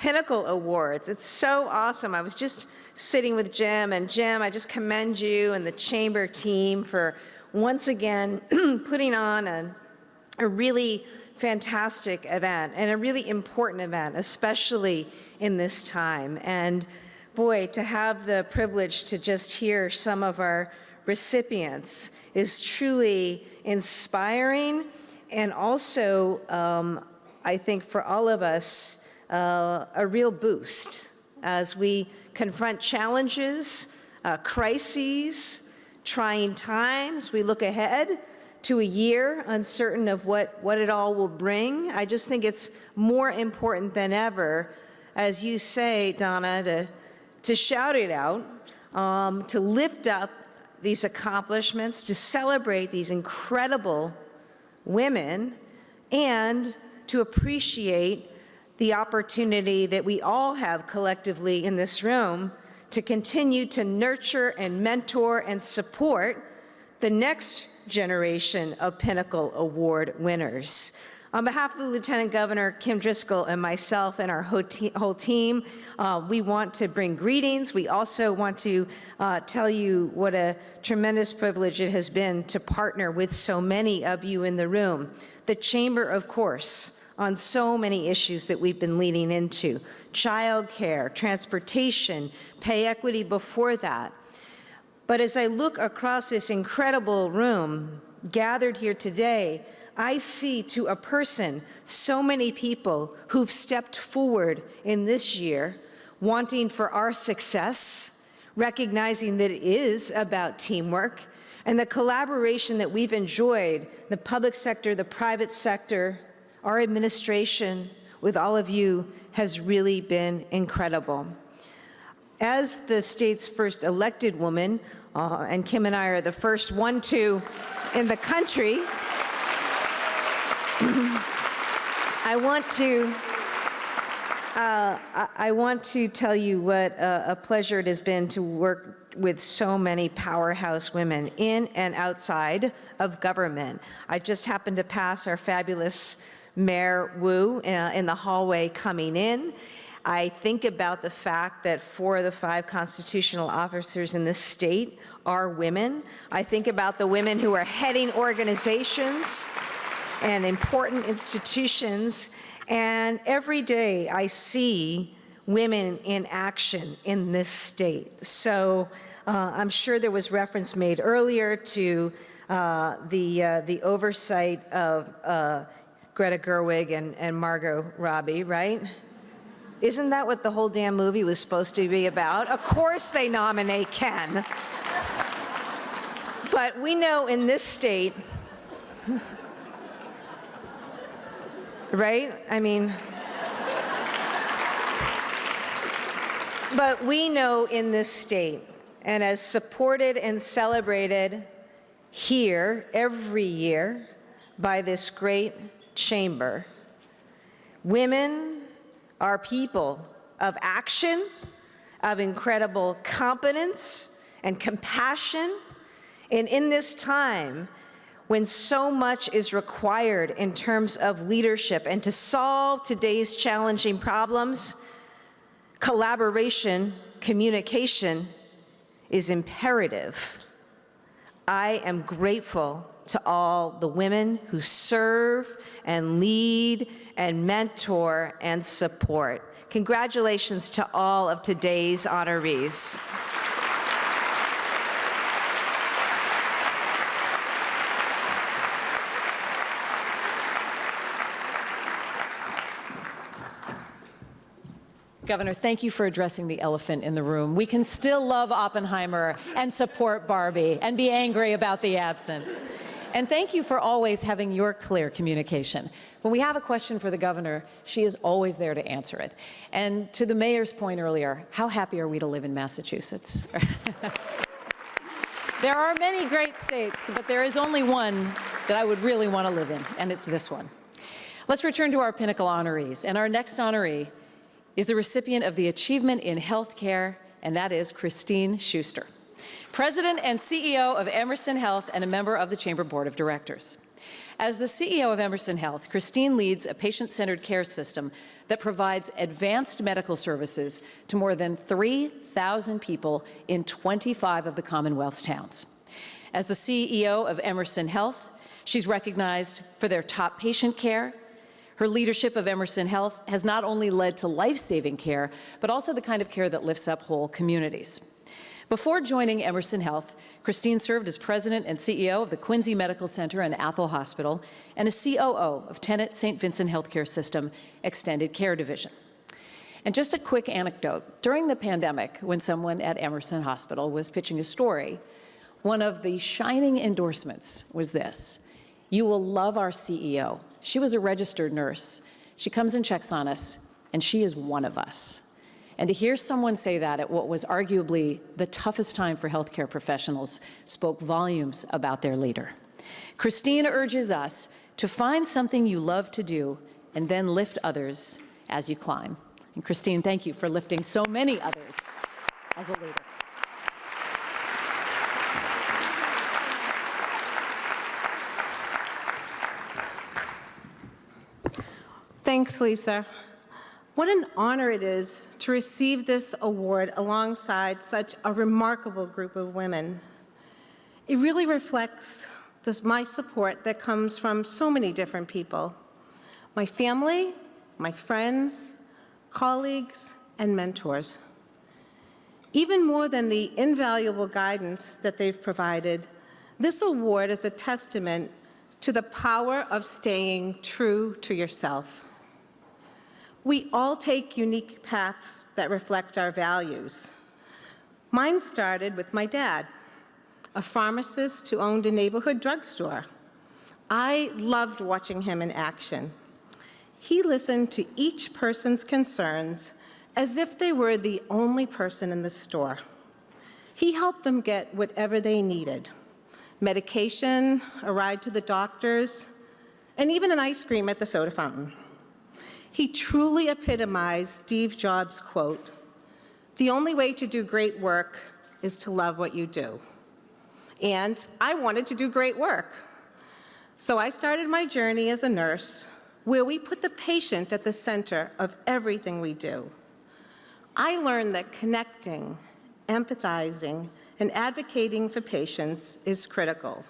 Pinnacle Awards. It's so awesome. I was just sitting with Jim, and Jim, I just commend you and the Chamber team for once again putting on a really fantastic event and a really important event, especially in this time. And boy, to have the privilege to just hear some of our recipients is truly inspiring, and also, I think for all of us, a real boost as we confront challenges, crises, trying times. We look ahead to a year uncertain of what it all will bring. I just think it's more important than ever, as you say, Donna, to shout it out, to lift up these accomplishments, to celebrate these incredible women, and to appreciate the opportunity that we all have collectively in this room to continue to nurture and mentor and support the next generation of Pinnacle Award winners. On behalf of the Lieutenant Governor, Kim Driscoll, and myself and our whole team, we want to bring greetings. We also want to tell you what a tremendous privilege it has been to partner with so many of you in the room. The Chamber, of course, on so many issues that we've been leading into: childcare, transportation, pay equity before that. But as I look across this incredible room gathered here today, I see to a person so many people who've stepped forward in this year, wanting for our success, recognizing that it is about teamwork, and the collaboration that we've enjoyed, the public sector, the private sector, our administration, with all of you, has really been incredible. As the state's first elected woman, and Kim and I are the first 1-2 in the country, I want to tell you what a pleasure it has been to work with so many powerhouse women in and outside of government. I just happened to pass our fabulous Mayor Wu in the hallway coming in. I think about the fact that 4 of the 5 constitutional officers in this state are women. I think about the women who are heading organizations and important institutions, and every day I see women in action in this state. So I'm sure there was reference made earlier to the oversight of Greta Gerwig and Margot Robbie, right? Isn't that what the whole damn movie was supposed to be about? Of course they nominate Ken. But we know in this state, right? I mean, but we know in this state, and as supported and celebrated here every year by this great chamber, women are people of action, of incredible competence and compassion. And in this time, when so much is required in terms of leadership and to solve today's challenging problems, collaboration, communication is imperative. I am grateful to all the women who serve and lead and mentor and support. Congratulations to all of today's honorees. Governor, thank you for addressing the elephant in the room. We can still love Oppenheimer and support Barbie and be angry about the absence. And thank you for always having your clear communication. When we have a question for the governor, she is always there to answer it. And to the mayor's point earlier, how happy are we to live in Massachusetts? There are many great states, but there is only one that I would really want to live in, and it's this one. Let's return to our Pinnacle honorees. And our next honoree is the recipient of the Achievement in Healthcare, and that is Christine Schuster, President and CEO of Emerson Health and a member of the Chamber Board of Directors. As the CEO of Emerson Health, Christine leads a patient-centered care system that provides advanced medical services to more than 3,000 people in 25 of the Commonwealth's towns. As the CEO of Emerson Health, she's recognized for their top patient care. Her leadership of Emerson Health has not only led to life-saving care, but also the kind of care that lifts up whole communities. Before joining Emerson Health, Christine served as president and CEO of the Quincy Medical Center and Athol Hospital and as COO of Tenet St. Vincent Healthcare System Extended Care Division. And just a quick anecdote, during the pandemic, when someone at Emerson Hospital was pitching a story, one of the shining endorsements was this: "You will love our CEO. She was a registered nurse. She comes and checks on us, and she is one of us." And to hear someone say that at what was arguably the toughest time for healthcare professionals spoke volumes about their leader. Christine urges us to find something you love to do and then lift others as you climb. And Christine, thank you for lifting so many others as a leader. Thanks, Lisa. What an honor it is to receive this award alongside such a remarkable group of women. It really reflects my support that comes from so many different people: my family, my friends, colleagues, and mentors. Even more than the invaluable guidance that they've provided, this award is a testament to the power of staying true to yourself. We all take unique paths that reflect our values. Mine started with my dad, a pharmacist who owned a neighborhood drugstore. I loved watching him in action. He listened to each person's concerns as if they were the only person in the store. He helped them get whatever they needed: medication, a ride to the doctors, and even an ice cream at the soda fountain. He truly epitomized Steve Jobs' quote, "The only way to do great work is to love what you do." And I wanted to do great work. So I started my journey as a nurse, where we put the patient at the center of everything we do. I learned that connecting, empathizing, and advocating for patients is critical.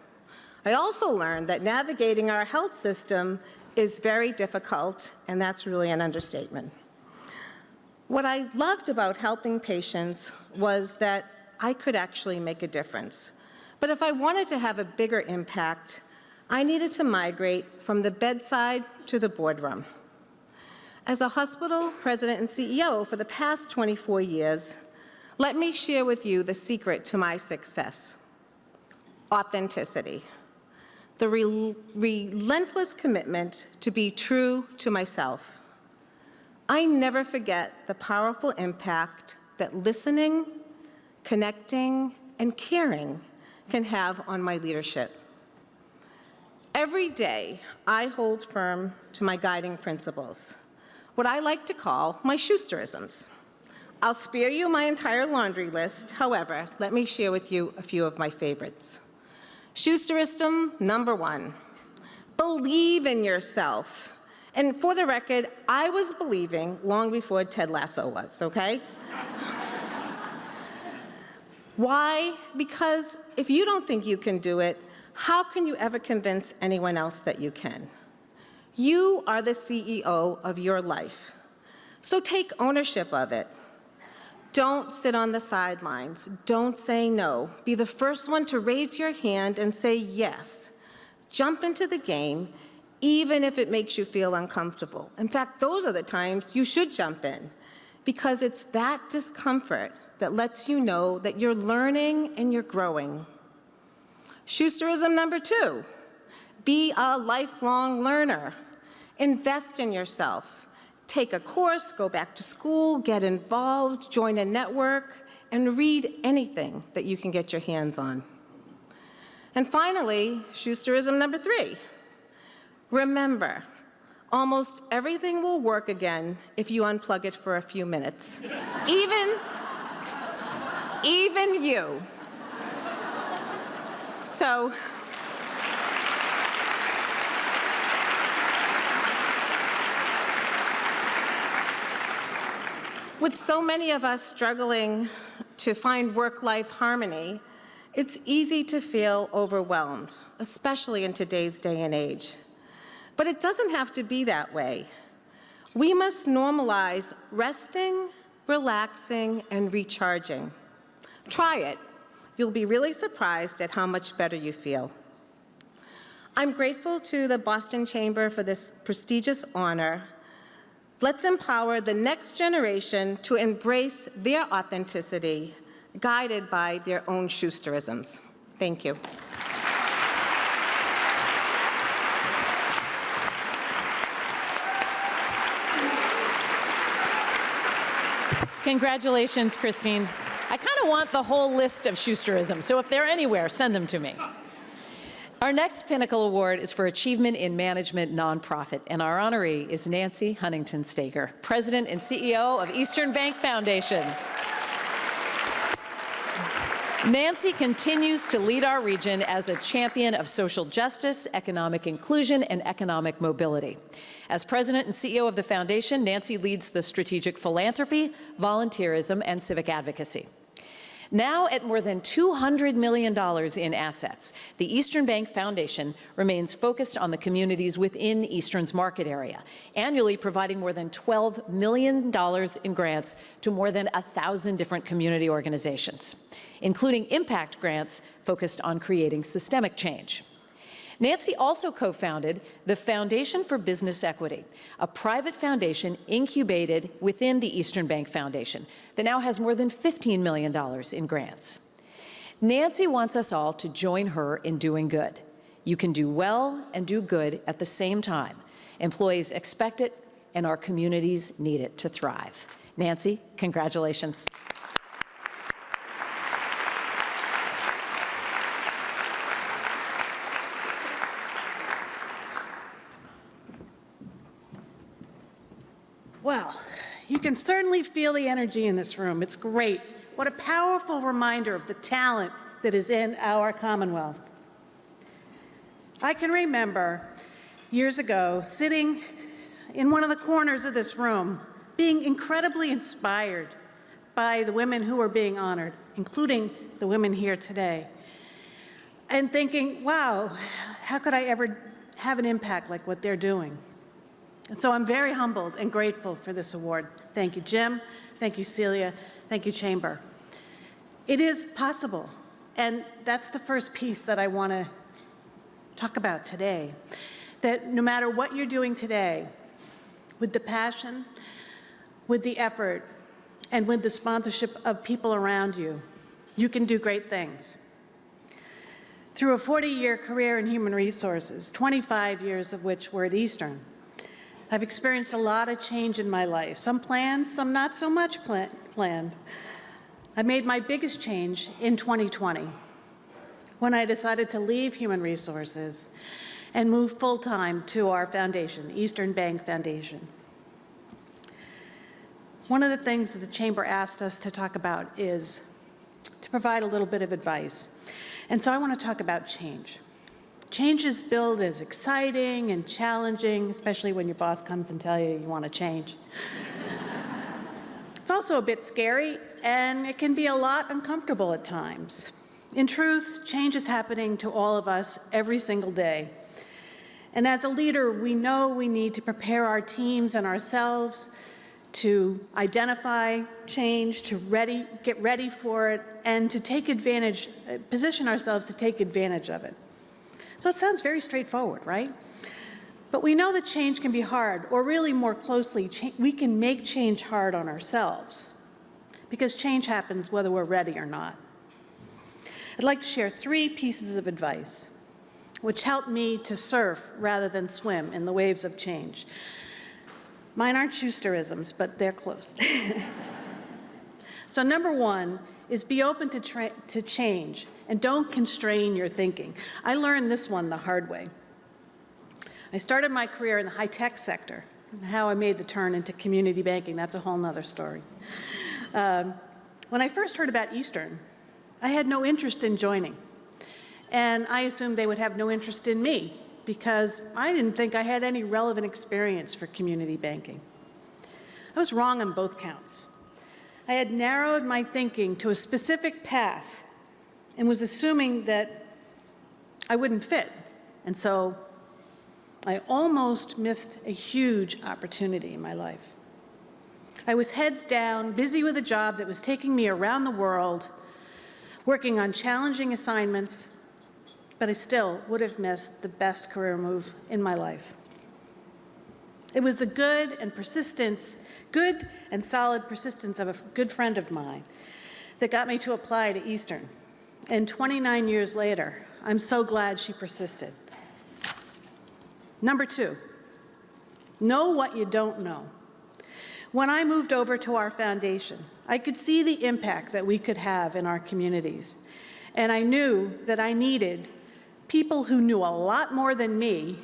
I also learned that navigating our health system is very difficult, and that's really an understatement. What I loved about helping patients was that I could actually make a difference. But if I wanted to have a bigger impact, I needed to migrate from the bedside to the boardroom. As a hospital president and CEO for the past 24 years, let me share with you the secret to my success: authenticity. The relentless commitment to be true to myself. I never forget the powerful impact that listening, connecting, and caring can have on my leadership. Every day, I hold firm to my guiding principles, what I like to call my Schusterisms. I'll spare you my entire laundry list. However, let me share with you a few of my favorites. Schusterism number 1, believe in yourself. And for the record, I was believing long before Ted Lasso was, okay? Why? Because if you don't think you can do it, how can you ever convince anyone else that you can? You are the CEO of your life, so take ownership of it. Don't sit on the sidelines. Don't say no. Be the first one to raise your hand and say yes. Jump into the game, even if it makes you feel uncomfortable. In fact, those are the times you should jump in, because it's that discomfort that lets you know that you're learning and you're growing. Schusterism number 2, be a lifelong learner. Invest in yourself. Take a course, go back to school, get involved, join a network, and read anything that you can get your hands on. And finally, Schusterism number 3. Remember, almost everything will work again if you unplug it for a few minutes. Even you. With so many of us struggling to find work-life harmony, it's easy to feel overwhelmed, especially in today's day and age. But it doesn't have to be that way. We must normalize resting, relaxing, and recharging. Try it. You'll be really surprised at how much better you feel. I'm grateful to the Boston Chamber for this prestigious honor. Let's empower the next generation to embrace their authenticity, guided by their own Schusterisms. Thank you. Congratulations, Christine. I kind of want the whole list of Schusterisms, so if they're anywhere, send them to me. Our next Pinnacle Award is for Achievement in Management Nonprofit, and our honoree is Nancy Huntington-Stager, President and CEO of Eastern Bank Foundation. Nancy continues to lead our region as a champion of social justice, economic inclusion, and economic mobility. As president and CEO of the foundation, Nancy leads the strategic philanthropy, volunteerism, and civic advocacy. Now at more than $200 million in assets, the Eastern Bank Foundation remains focused on the communities within Eastern's market area, annually providing more than $12 million in grants to more than 1,000 different community organizations, including impact grants focused on creating systemic change. Nancy also co-founded the Foundation for Business Equity, a private foundation incubated within the Eastern Bank Foundation that now has more than $15 million in grants. Nancy wants us all to join her in doing good. You can do well and do good at the same time. Employees expect it, and our communities need it to thrive. Nancy, congratulations. Well, you can certainly feel the energy in this room. It's great. What a powerful reminder of the talent that is in our Commonwealth. I can remember years ago sitting in one of the corners of this room, being incredibly inspired by the women who were being honored, including the women here today, and thinking, wow, how could I ever have an impact like what they're doing? And so I'm very humbled and grateful for this award. Thank you, Jim. Thank you, Celia. Thank you, Chamber. It is possible, and that's the first piece that I want to talk about today, that no matter what you're doing today, with the passion, with the effort, and with the sponsorship of people around you, you can do great things. Through a 40-year career in human resources, 25 years of which were at Eastern, I've experienced a lot of change in my life, some planned, some not so much planned. I made my biggest change in 2020, when I decided to leave human resources and move full-time to our foundation, Eastern Bank Foundation. One of the things that the Chamber asked us to talk about is to provide a little bit of advice. And so I want to talk about change. Change is billed as exciting and challenging, especially when your boss comes and tells you you want to change. It's also a bit scary, and it can be a lot uncomfortable at times. In truth, change is happening to all of us every single day. And as a leader, we know we need to prepare our teams and ourselves to identify change, to get ready for it, and to take advantage, position ourselves to take advantage of it. So it sounds very straightforward, right? But we know that change can be hard, or really more closely, we can make change hard on ourselves, because change happens whether we're ready or not. I'd like to share 3 pieces of advice which helped me to surf rather than swim in the waves of change. Mine aren't Schusterisms, but they're close. So number 1 is be open to change and don't constrain your thinking. I learned this one the hard way. I started my career in the high-tech sector. How I made the turn into community banking, that's a whole nother story. When I first heard about Eastern, I had no interest in joining. And I assumed they would have no interest in me because I didn't think I had any relevant experience for community banking. I was wrong on both counts. I had narrowed my thinking to a specific path and was assuming that I wouldn't fit. And so I almost missed a huge opportunity in my life. I was heads down, busy with a job that was taking me around the world, working on challenging assignments, but I still would have missed the best career move in my life. It was the good and solid persistence of a good friend of mine that got me to apply to Eastern. And 29 years later, I'm so glad she persisted. Number 2, know what you don't know. When I moved over to our foundation, I could see the impact that we could have in our communities. And I knew that I needed people who knew a lot more than me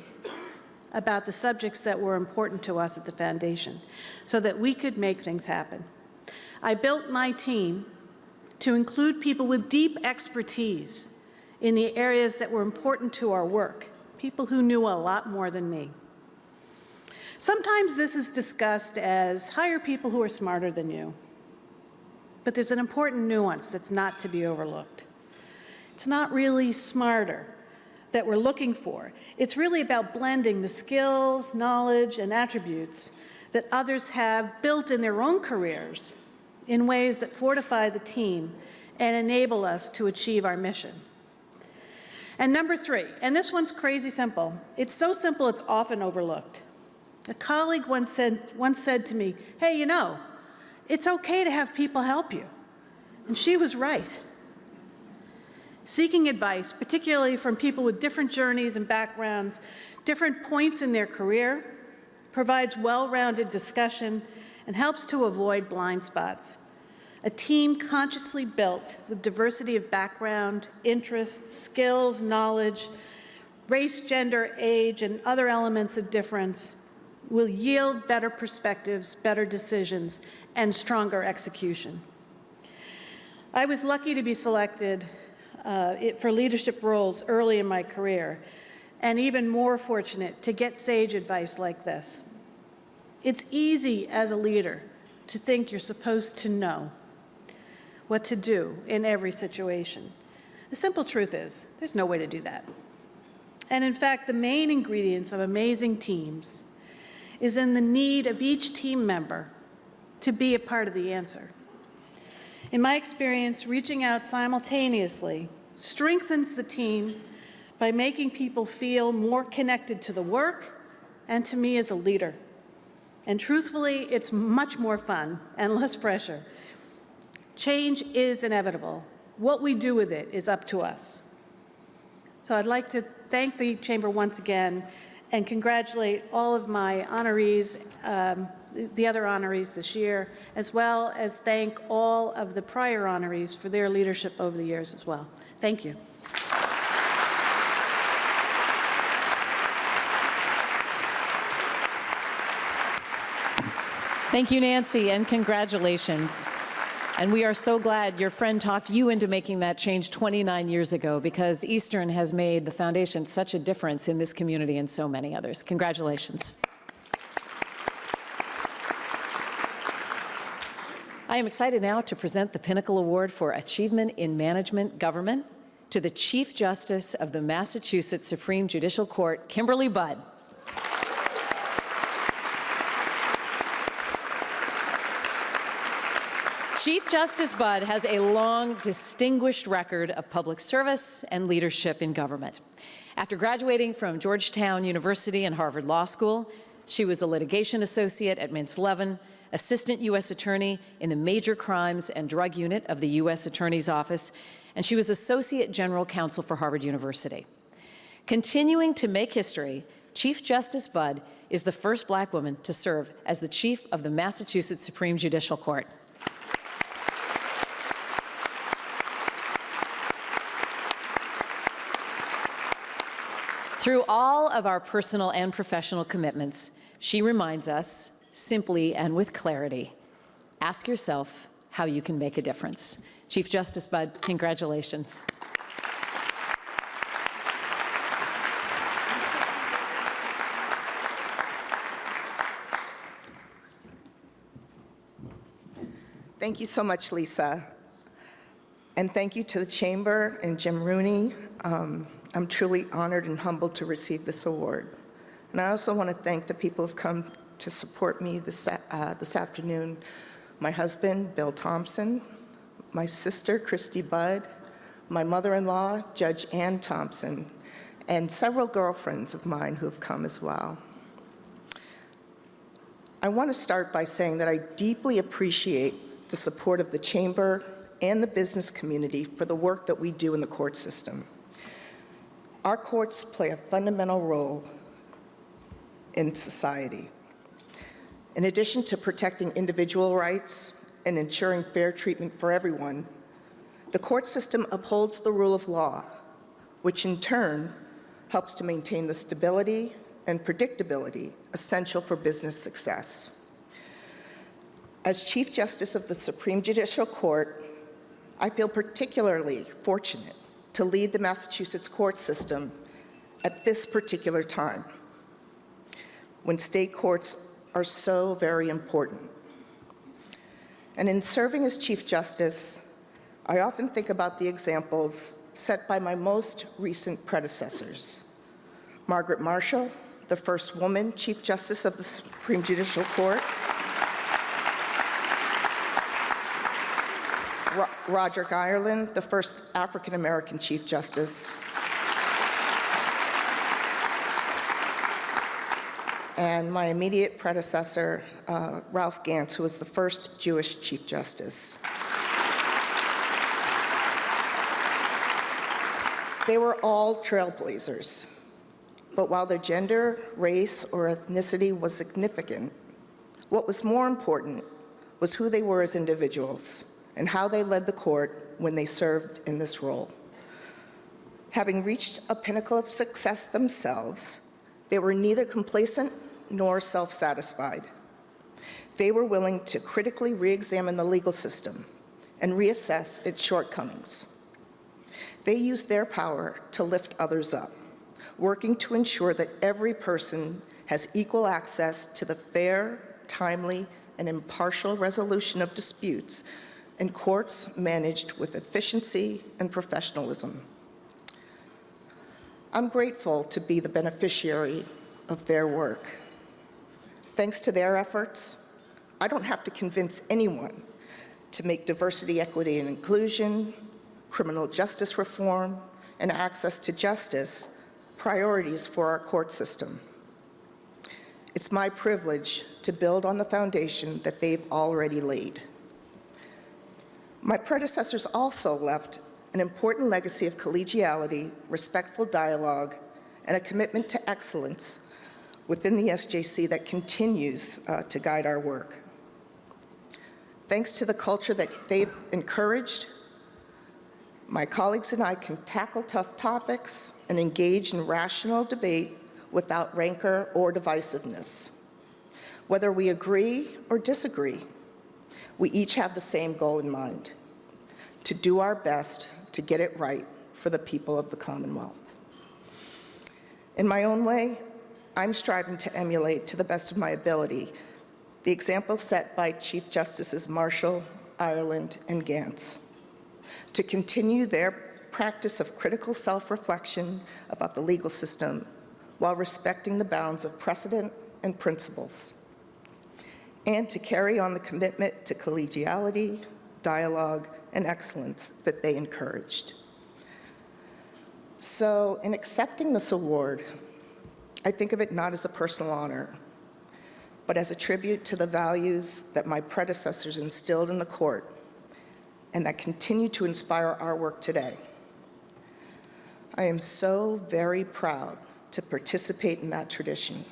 about the subjects that were important to us at the foundation so that we could make things happen. I built my team to include people with deep expertise in the areas that were important to our work, people who knew a lot more than me. Sometimes this is discussed as hire people who are smarter than you, but there's an important nuance that's not to be overlooked. It's not really smarter that we're looking for. It's really about blending the skills, knowledge, and attributes that others have built in their own careers in ways that fortify the team and enable us to achieve our mission. And number 3, and this one's crazy simple. It's so simple it's often overlooked. A colleague once said to me, hey, you know, it's okay to have people help you. And she was right. Seeking advice, particularly from people with different journeys and backgrounds, different points in their career, provides well-rounded discussion and helps to avoid blind spots. A team consciously built with diversity of background, interests, skills, knowledge, race, gender, age, and other elements of difference will yield better perspectives, better decisions, and stronger execution. I was lucky to be selected for leadership roles early in my career, and even more fortunate to get sage advice like this. It's easy as a leader to think you're supposed to know what to do in every situation. The simple truth is, there's no way to do that. And in fact, the main ingredients of amazing teams is in the need of each team member to be a part of the answer. In my experience, reaching out simultaneously strengthens the team by making people feel more connected to the work and to me as a leader. And truthfully, it's much more fun and less pressure. Change is inevitable. What we do with it is up to us. So I'd like to thank the Chamber once again and congratulate all of my honorees, the other honorees this year, as well as thank all of the prior honorees for their leadership over the years as well. Thank you. Thank you, Nancy, and congratulations. And we are so glad your friend talked you into making that change 29 years ago, because Eastern has made the foundation such a difference in this community and so many others. Congratulations. I am excited now to present the Pinnacle Award for Achievement in Management Government to the Chief Justice of the Massachusetts Supreme Judicial Court, Kimberly Budd. Chief Justice Budd has a long, distinguished record of public service and leadership in government. After graduating from Georgetown University and Harvard Law School, she was a litigation associate at Mintz-Levin, assistant U.S. attorney in the Major Crimes and Drug Unit of the U.S. Attorney's Office, and she was associate general counsel for Harvard University. Continuing to make history, Chief Justice Budd is the first Black woman to serve as the chief of the Massachusetts Supreme Judicial Court. Through all of our personal and professional commitments, she reminds us, simply and with clarity, ask yourself how you can make a difference. Chief Justice Budd, congratulations. Thank you so much, Lisa. And thank you to the Chamber and Jim Rooney. I'm truly honored and humbled to receive this award. And I also want to thank the people who've come to support me this afternoon. My husband, Bill Thompson, my sister, Christy Budd, my mother-in-law, Judge Ann Thompson, and several girlfriends of mine who have come as well. I want to start by saying that I deeply appreciate the support of the Chamber and the business community for the work that we do in the court system. Our courts play a fundamental role in society. In addition to protecting individual rights and ensuring fair treatment for everyone, the court system upholds the rule of law, which in turn helps to maintain the stability and predictability essential for business success. As Chief Justice of the Supreme Judicial Court, I feel particularly fortunate to lead the Massachusetts court system at this particular time, when state courts are so very important. And in serving as Chief Justice, I often think about the examples set by my most recent predecessors. Margaret Marshall, the first woman Chief Justice of the Supreme Judicial Court. Roderick Ireland, the first African-American Chief Justice. And my immediate predecessor, Ralph Gantz, who was the first Jewish Chief Justice. They were all trailblazers, but while their gender, race, or ethnicity was significant, what was more important was who they were as individuals and how they led the court when they served in this role. Having reached a pinnacle of success themselves, they were neither complacent nor self-satisfied. They were willing to critically re-examine the legal system and reassess its shortcomings. They used their power to lift others up, working to ensure that every person has equal access to the fair, timely, and impartial resolution of disputes in courts managed with efficiency and professionalism. I'm grateful to be the beneficiary of their work. Thanks to their efforts, I don't have to convince anyone to make diversity, equity, and inclusion, criminal justice reform, and access to justice priorities for our court system. It's my privilege to build on the foundation that they've already laid. My predecessors also left an important legacy of collegiality, respectful dialogue, and a commitment to excellence within the SJC that continues to guide our work. Thanks to the culture that they've encouraged, my colleagues and I can tackle tough topics and engage in rational debate without rancor or divisiveness. Whether we agree or disagree, we each have the same goal in mind: to do our best to get it right for the people of the Commonwealth. In my own way, I'm striving to emulate, to the best of my ability, the example set by Chief Justices Marshall, Ireland, and Gantz, to continue their practice of critical self-reflection about the legal system while respecting the bounds of precedent and principles, and to carry on the commitment to collegiality, dialogue, and excellence that they encouraged. So in accepting this award, I think of it not as a personal honor, but as a tribute to the values that my predecessors instilled in the court and that continue to inspire our work today. I am so very proud to participate in that tradition,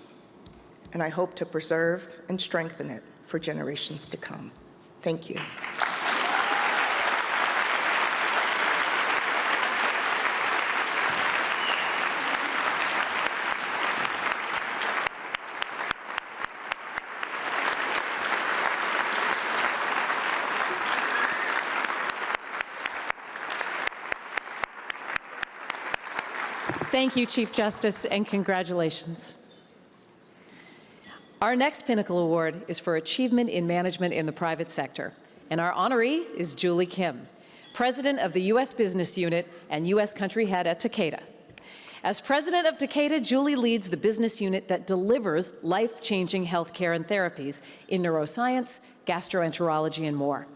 and I hope to preserve and strengthen it for generations to come. Thank you. Thank you, Chief Justice, and congratulations. Our next Pinnacle Award is for achievement in management in the private sector. And our honoree is Julie Kim, President of the U.S. Business Unit and U.S. Country Head at Takeda. As president of Takeda, Julie leads the business unit that delivers life-changing healthcare and therapies in neuroscience, gastroenterology, and more.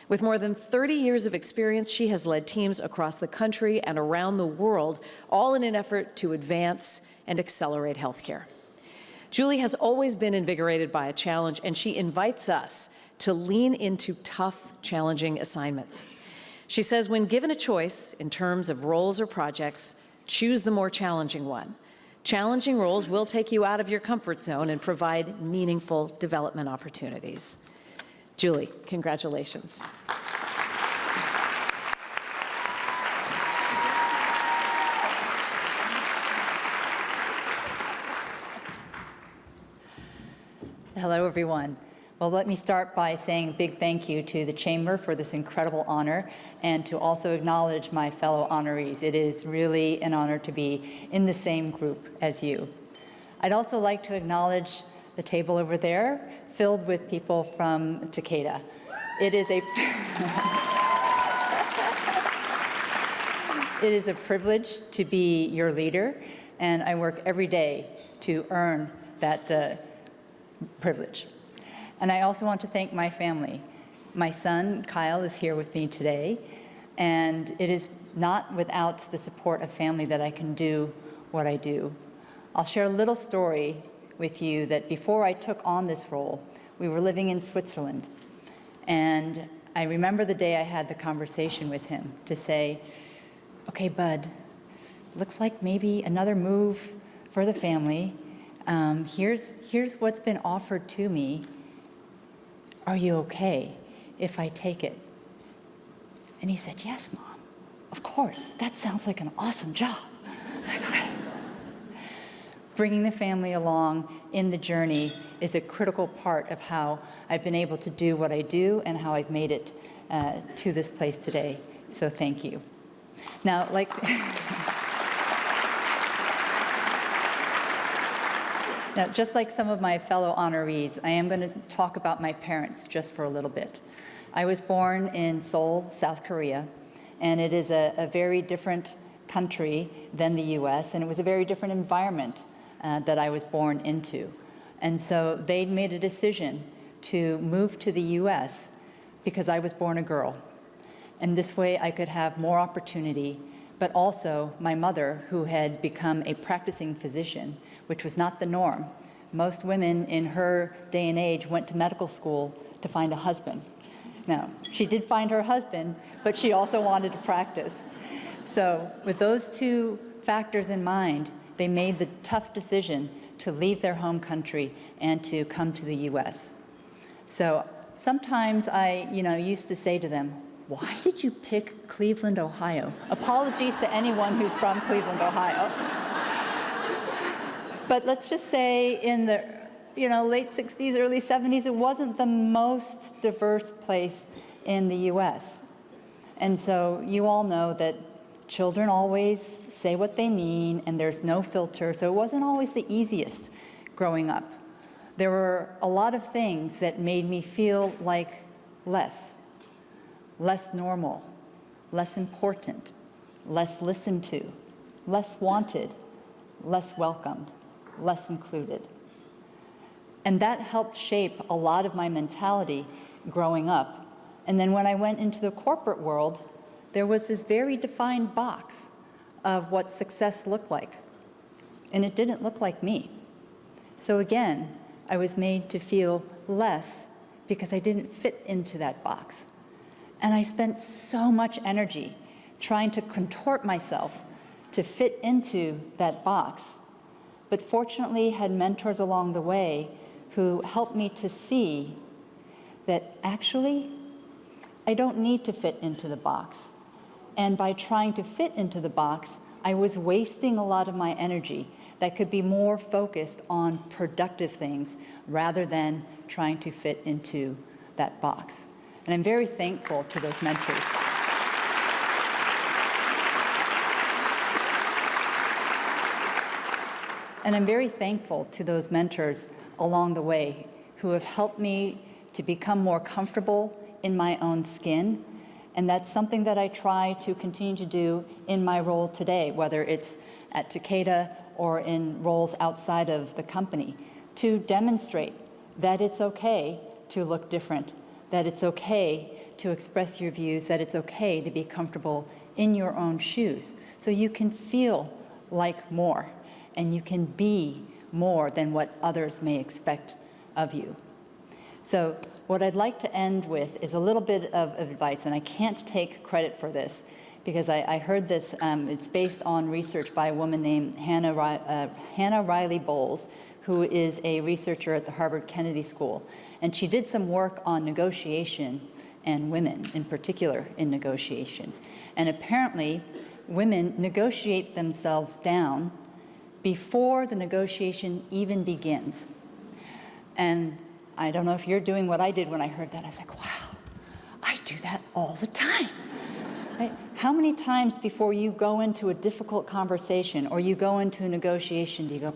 With more than 30 years of experience, she has led teams across the country and around the world, all in an effort to advance and accelerate healthcare. Julie has always been invigorated by a challenge, and she invites us to lean into tough, challenging assignments. She says when given a choice in terms of roles or projects, choose the more challenging one. Challenging roles will take you out of your comfort zone and provide meaningful development opportunities. Julie, congratulations. Hello, everyone. Well, let me start by saying a big thank you to the Chamber for this incredible honor, and to also acknowledge my fellow honorees. It is really an honor to be in the same group as you. I'd also like to acknowledge the table over there, filled with people from Takeda. It is a privilege to be your leader, and I work every day to earn that privilege. And I also want to thank my family. My son, Kyle, is here with me today, and it is not without the support of family that I can do what I do. I'll share a little story with you that before I took on this role, we were living in Switzerland. And I remember the day I had the conversation with him to say, okay, bud, looks like maybe another move for the family. Here's what's been offered to me. Are you okay if I take it? And he said, yes, Mom, of course. That sounds like an awesome job. I was like, okay. Bringing the family along in the journey is a critical part of how I've been able to do what I do and how I've made it to this place today. So thank you. Now, Now, just like some of my fellow honorees, I am going to talk about my parents just for a little bit. I was born in Seoul, South Korea, and it is a very different country than the US, and it was a very different environment that I was born into. And so they made a decision to move to the US because I was born a girl. And this way I could have more opportunity, but also my mother, who had become a practicing physician, which was not the norm. Most women in her day and age went to medical school to find a husband. Now, she did find her husband, but she also wanted to practice. So with those two factors in mind, they made the tough decision to leave their home country and to come to the US. So sometimes I used to say to them, why did you pick Cleveland, Ohio? Apologies to anyone who's from Cleveland, Ohio. But let's just say in the late 60s, early 70s, it wasn't the most diverse place in the US. And so you all know that children always say what they mean, and there's no filter, so it wasn't always the easiest growing up. There were a lot of things that made me feel like less normal, less important, less listened to, less wanted, less welcomed, less included. And that helped shape a lot of my mentality growing up. And then when I went into the corporate world, there was this very defined box of what success looked like. And it didn't look like me. So again, I was made to feel less because I didn't fit into that box. And I spent so much energy trying to contort myself to fit into that box. But fortunately, had mentors along the way who helped me to see that actually, I don't need to fit into the box. And by trying to fit into the box, I was wasting a lot of my energy that could be more focused on productive things rather than trying to fit into that box. And I'm very thankful to those mentors. And I'm very thankful to those mentors along the way who have helped me to become more comfortable in my own skin. And that's something that I try to continue to do in my role today, whether it's at Takeda or in roles outside of the company, to demonstrate that it's okay to look different, that it's okay to express your views, that it's okay to be comfortable in your own shoes. So you can feel like more, and you can be more than what others may expect of you. So what I'd like to end with is a little bit of advice, and I can't take credit for this because I heard this, it's based on research by a woman named Hannah Riley Bowles, who is a researcher at the Harvard Kennedy School. And she did some work on negotiation and women, in particular in negotiations. And apparently, women negotiate themselves down before the negotiation even begins. And I don't know if you're doing what I did when I heard that. I was like, wow, I do that all the time. Right? How many times before you go into a difficult conversation or you go into a negotiation do you go,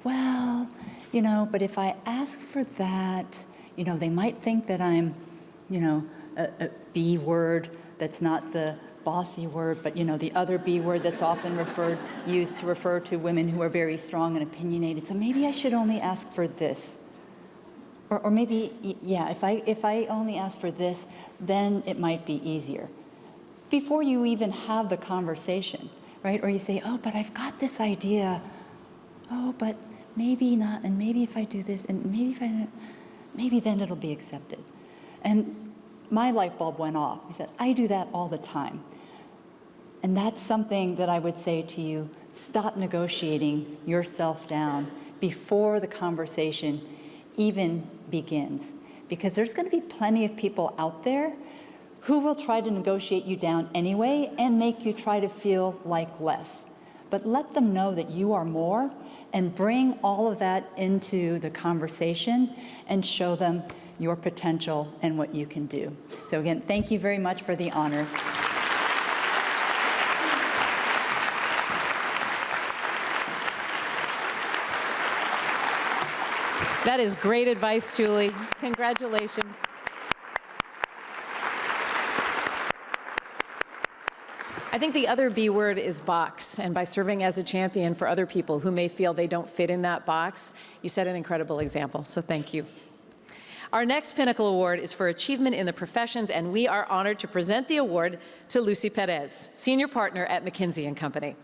well, but if I ask for that, they might think that I'm, a B word that's not the bossy word, but the other B word that's often used to refer to women who are very strong and opinionated. So maybe I should only ask for this. Or maybe, yeah, if I only ask for this, then it might be easier. Before you even have the conversation, right? Or you say, oh, but I've got this idea. Oh, but maybe not, and maybe if I do this, and maybe then it'll be accepted. And my light bulb went off. He said, I do that all the time. And that's something that I would say to you, stop negotiating yourself down before the conversation even begins. Because there's going to be plenty of people out there who will try to negotiate you down anyway and make you try to feel like less. But let them know that you are more and bring all of that into the conversation and show them your potential and what you can do. So again, thank you very much for the honor. That is great advice, Julie. Congratulations. I think the other B word is box, and by serving as a champion for other people who may feel they don't fit in that box, you set an incredible example, so thank you. Our next Pinnacle Award is for achievement in the professions, and we are honored to present the award to Lucy Perez, Senior Partner at McKinsey & Company.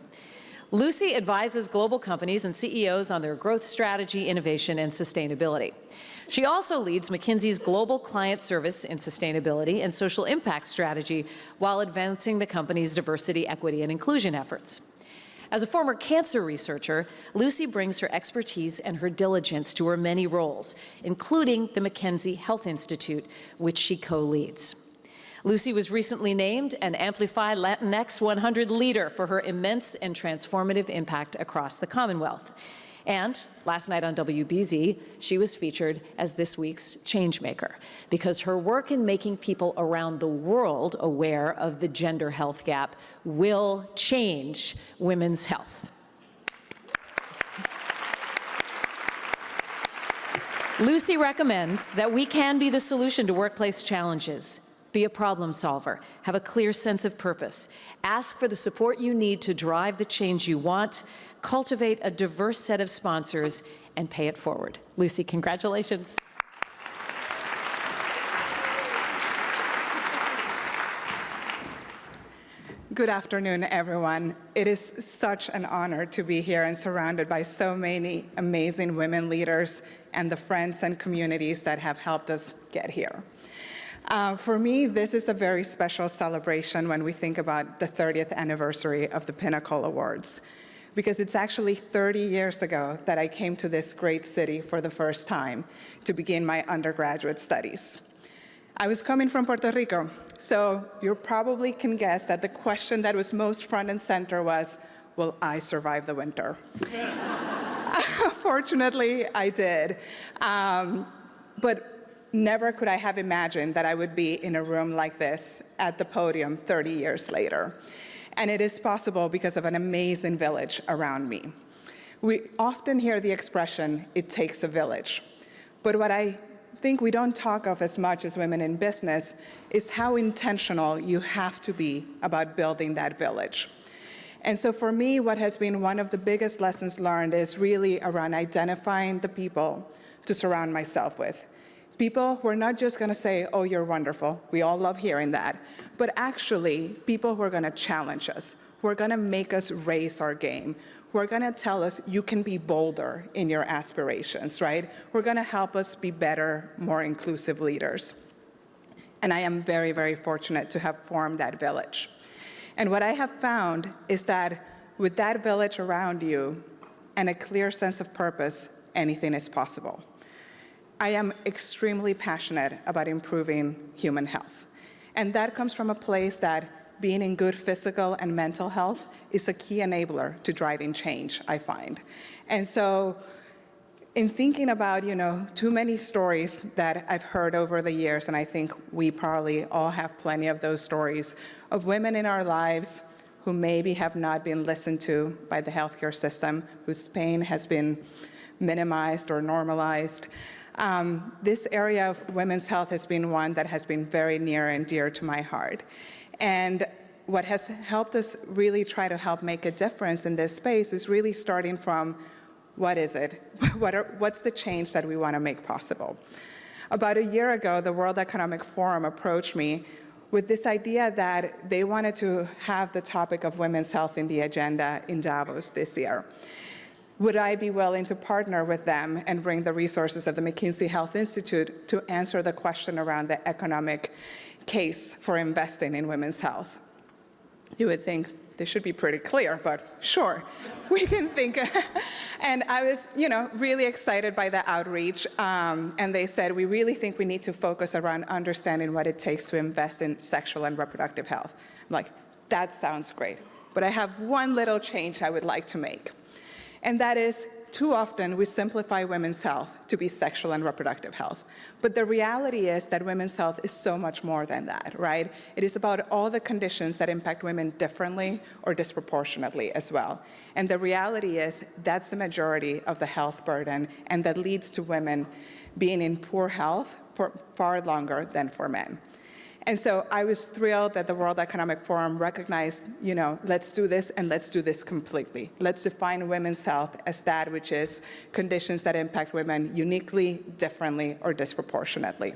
Lucy advises global companies and CEOs on their growth strategy, innovation, and sustainability. She also leads McKinsey's global client service in sustainability and social impact strategy while advancing the company's diversity, equity, and inclusion efforts. As a former cancer researcher, Lucy brings her expertise and her diligence to her many roles, including the McKinsey Health Institute, which she co-leads. Lucy was recently named an Amplify Latinx 100 leader for her immense and transformative impact across the Commonwealth. And last night on WBZ, she was featured as this week's Changemaker because her work in making people around the world aware of the gender health gap will change women's health. Lucy recommends that we can be the solution to workplace challenges. Be a problem solver, have a clear sense of purpose, ask for the support you need to drive the change you want, cultivate a diverse set of sponsors, and pay it forward. Lucy, congratulations. Good afternoon, everyone. It is such an honor to be here and surrounded by so many amazing women leaders and the friends and communities that have helped us get here. For me, this is a very special celebration when we think about the 30th anniversary of the Pinnacle Awards, because it's actually 30 years ago that I came to this great city for the first time to begin my undergraduate studies. I was coming from Puerto Rico, so you probably can guess that the question that was most front and center was, will I survive the winter? Fortunately, I did. But never could I have imagined that I would be in a room like this at the podium 30 years later. And it is possible because of an amazing village around me. We often hear the expression, it takes a village. But what I think we don't talk of as much as women in business is how intentional you have to be about building that village. And so for me, what has been one of the biggest lessons learned is really around identifying the people to surround myself with. People who are not just going to say, oh, you're wonderful. We all love hearing that. But actually, people who are going to challenge us, who are going to make us raise our game, who are going to tell us you can be bolder in your aspirations, right? Who are going to help us be better, more inclusive leaders. And I am very, very fortunate to have formed that village. And what I have found is that with that village around you and a clear sense of purpose, anything is possible. I am extremely passionate about improving human health. And that comes from a place that being in good physical and mental health is a key enabler to driving change, I find. And so in thinking about, too many stories that I've heard over the years, and I think we probably all have plenty of those stories, of women in our lives who maybe have not been listened to by the healthcare system, whose pain has been minimized or normalized. This area of women's health has been one that has been very near and dear to my heart. And what has helped us really try to help make a difference in this space is really starting from, what is it? What's the change that we want to make possible? About a year ago, the World Economic Forum approached me with this idea that they wanted to have the topic of women's health in the agenda in Davos this year. Would I be willing to partner with them and bring the resources of the McKinsey Health Institute to answer the question around the economic case for investing in women's health? You would think this should be pretty clear, but sure, we can think. And I was, really excited by the outreach. And they said, we really think we need to focus around understanding what it takes to invest in sexual and reproductive health. I'm like, that sounds great. But I have one little change I would like to make. And that is, too often we simplify women's health to be sexual and reproductive health. But the reality is that women's health is so much more than that, right? It is about all the conditions that impact women differently or disproportionately as well. And the reality is that's the majority of the health burden, and that leads to women being in poor health for far longer than for men. And so I was thrilled that the World Economic Forum recognized, let's do this, and let's do this completely. Let's define women's health as that which is conditions that impact women uniquely, differently, or disproportionately.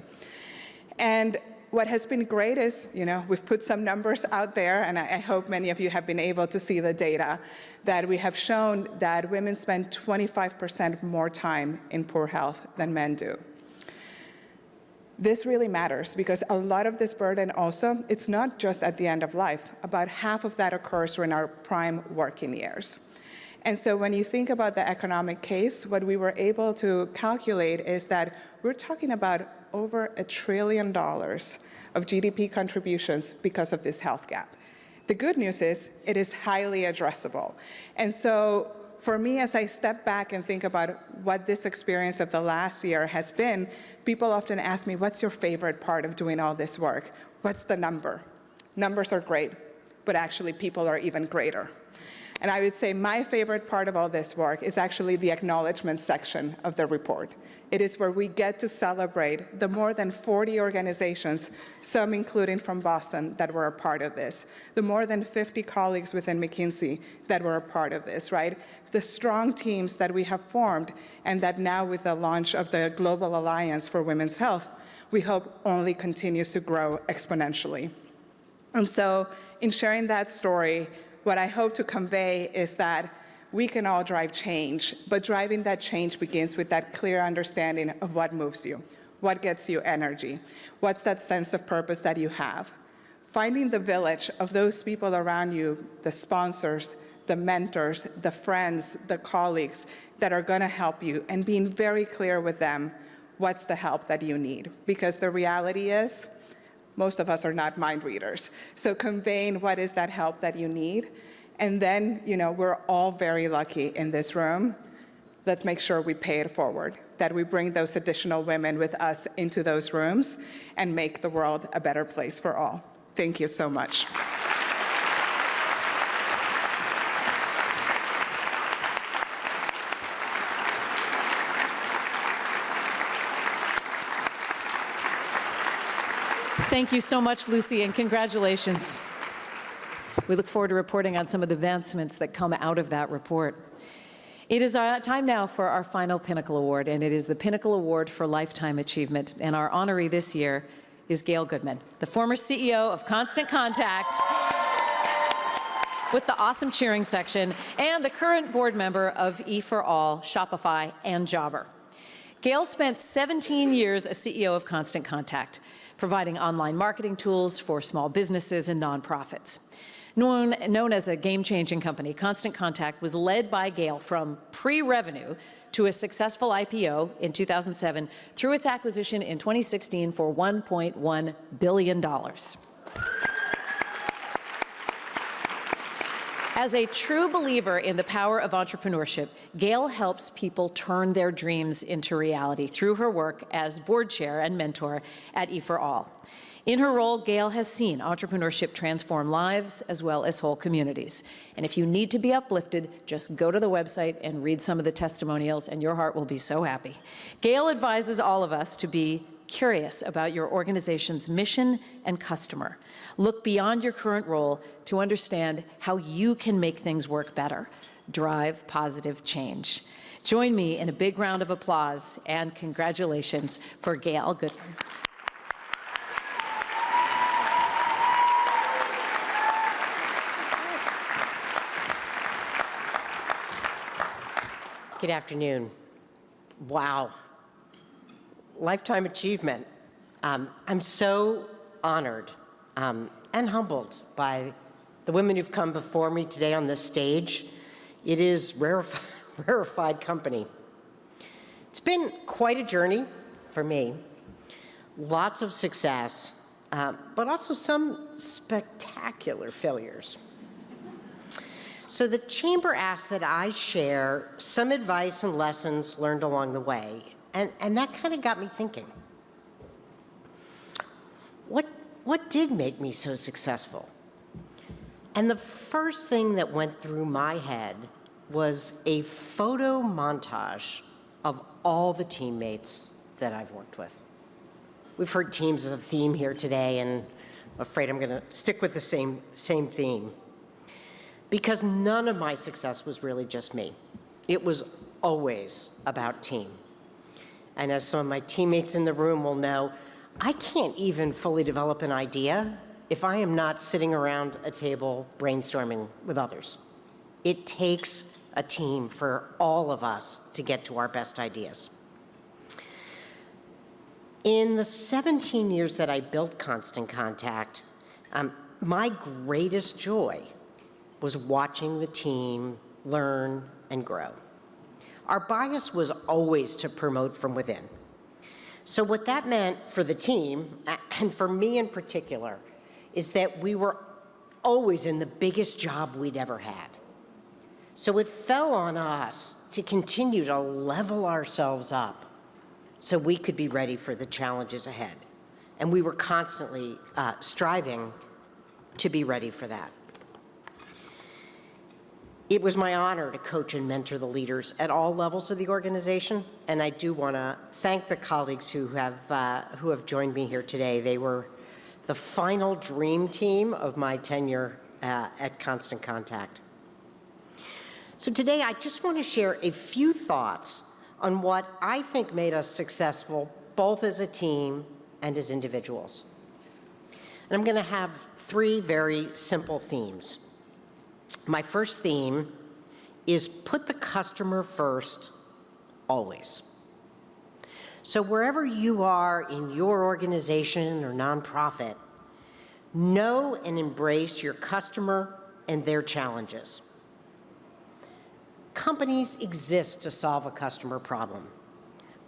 And what has been great is, we've put some numbers out there, and I hope many of you have been able to see the data, that we have shown that women spend 25% more time in poor health than men do. This really matters because a lot of this burden also, it's not just at the end of life. About half of that occurs in our prime working years. And so when you think about the economic case, what we were able to calculate is that we're talking about over $1 trillion of GDP contributions because of this health gap. The good news is it is highly addressable. And so for me, as I step back and think about what this experience of the last year has been, people often ask me, what's your favorite part of doing all this work? What's the number? Numbers are great, but actually people are even greater. And I would say my favorite part of all this work is actually the acknowledgement section of the report. It is where we get to celebrate the more than 40 organizations, some including from Boston, that were a part of this, the more than 50 colleagues within McKinsey that were a part of this, right? The strong teams that we have formed, and that now with the launch of the Global Alliance for Women's Health, we hope only continues to grow exponentially. And so in sharing that story, what I hope to convey is that we can all drive change, but driving that change begins with that clear understanding of what moves you, what gets you energy, what's that sense of purpose that you have. Finding the village of those people around you, the sponsors, the mentors, the friends, the colleagues that are gonna help you, and being very clear with them what's the help that you need. Because the reality is, most of us are not mind readers. So conveying what is that help that you need. And then, we're all very lucky in this room. Let's make sure we pay it forward, that we bring those additional women with us into those rooms and make the world a better place for all. Thank you so much. Thank you so much, Lucy, and congratulations. We look forward to reporting on some of the advancements that come out of that report. It is time now for our final Pinnacle Award, and it is the Pinnacle Award for Lifetime Achievement. And our honoree this year is Gail Goodman, the former CEO of Constant Contact, with the awesome cheering section, and the current board member of E4All, Shopify, and Jobber. Gail spent 17 years as CEO of Constant Contact, providing online marketing tools for small businesses and nonprofits. Known as a game-changing company, Constant Contact was led by Gail from pre-revenue to a successful IPO in 2007 through its acquisition in 2016 for $1.1 billion. As a true believer in the power of entrepreneurship, Gail helps people turn their dreams into reality through her work as board chair and mentor at E4All. In her role, Gail has seen entrepreneurship transform lives as well as whole communities. And if you need to be uplifted, just go to the website and read some of the testimonials, and your heart will be so happy. Gail advises all of us to be curious about your organization's mission and customer. Look beyond your current role to understand how you can make things work better. Drive positive change. Join me in a big round of applause and congratulations for Gail Goodman. Good afternoon. Wow. Lifetime achievement. I'm so honored and humbled by the women who've come before me today on this stage. It is rarefied company. It's been quite a journey for me. Lots of success, but also some spectacular failures. So the Chamber asked that I share some advice and lessons learned along the way, and that kind of got me thinking. What did make me so successful? And the first thing that went through my head was a photo montage of all the teammates that I've worked with. We've heard teams as a theme here today, and I'm afraid I'm going to stick with the same theme. Because none of my success was really just me. It was always about team. And as some of my teammates in the room will know, I can't even fully develop an idea if I am not sitting around a table brainstorming with others. It takes a team for all of us to get to our best ideas. In the 17 years that I built Constant Contact, my greatest joy was watching the team learn and grow. Our bias was always to promote from within. So what that meant for the team, and for me in particular, is that we were always in the biggest job we'd ever had. So it fell on us to continue to level ourselves up so we could be ready for the challenges ahead. And we were constantly striving to be ready for that. It was my honor to coach and mentor the leaders at all levels of the organization, and I do want to thank the colleagues who have joined me here today. They were the final dream team of my tenure at Constant Contact. So today I just want to share a few thoughts on what I think made us successful, both as a team and as individuals. And I'm going to have three very simple themes. My first theme is put the customer first, always. So wherever you are in your organization or nonprofit, know and embrace your customer and their challenges. Companies exist to solve a customer problem,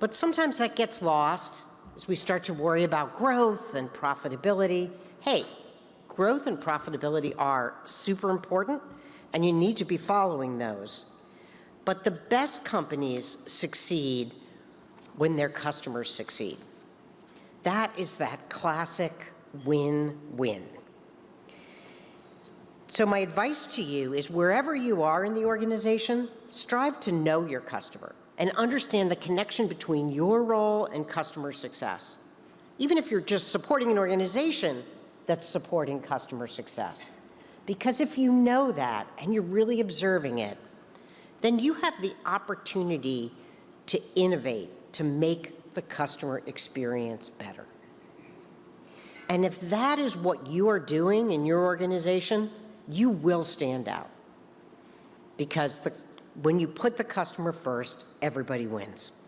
but sometimes that gets lost as we start to worry about growth and profitability. Hey, growth and profitability are super important, and you need to be following those. But the best companies succeed when their customers succeed. That is that classic win-win. So my advice to you is wherever you are in the organization, strive to know your customer and understand the connection between your role and customer success. even if you're just supporting an organization that's supporting customer success. Because if you know that and you're really observing it, then you have the opportunity to innovate, to make the customer experience better. And if that is what you are doing in your organization, you will stand out. Because when you put the customer first, everybody wins.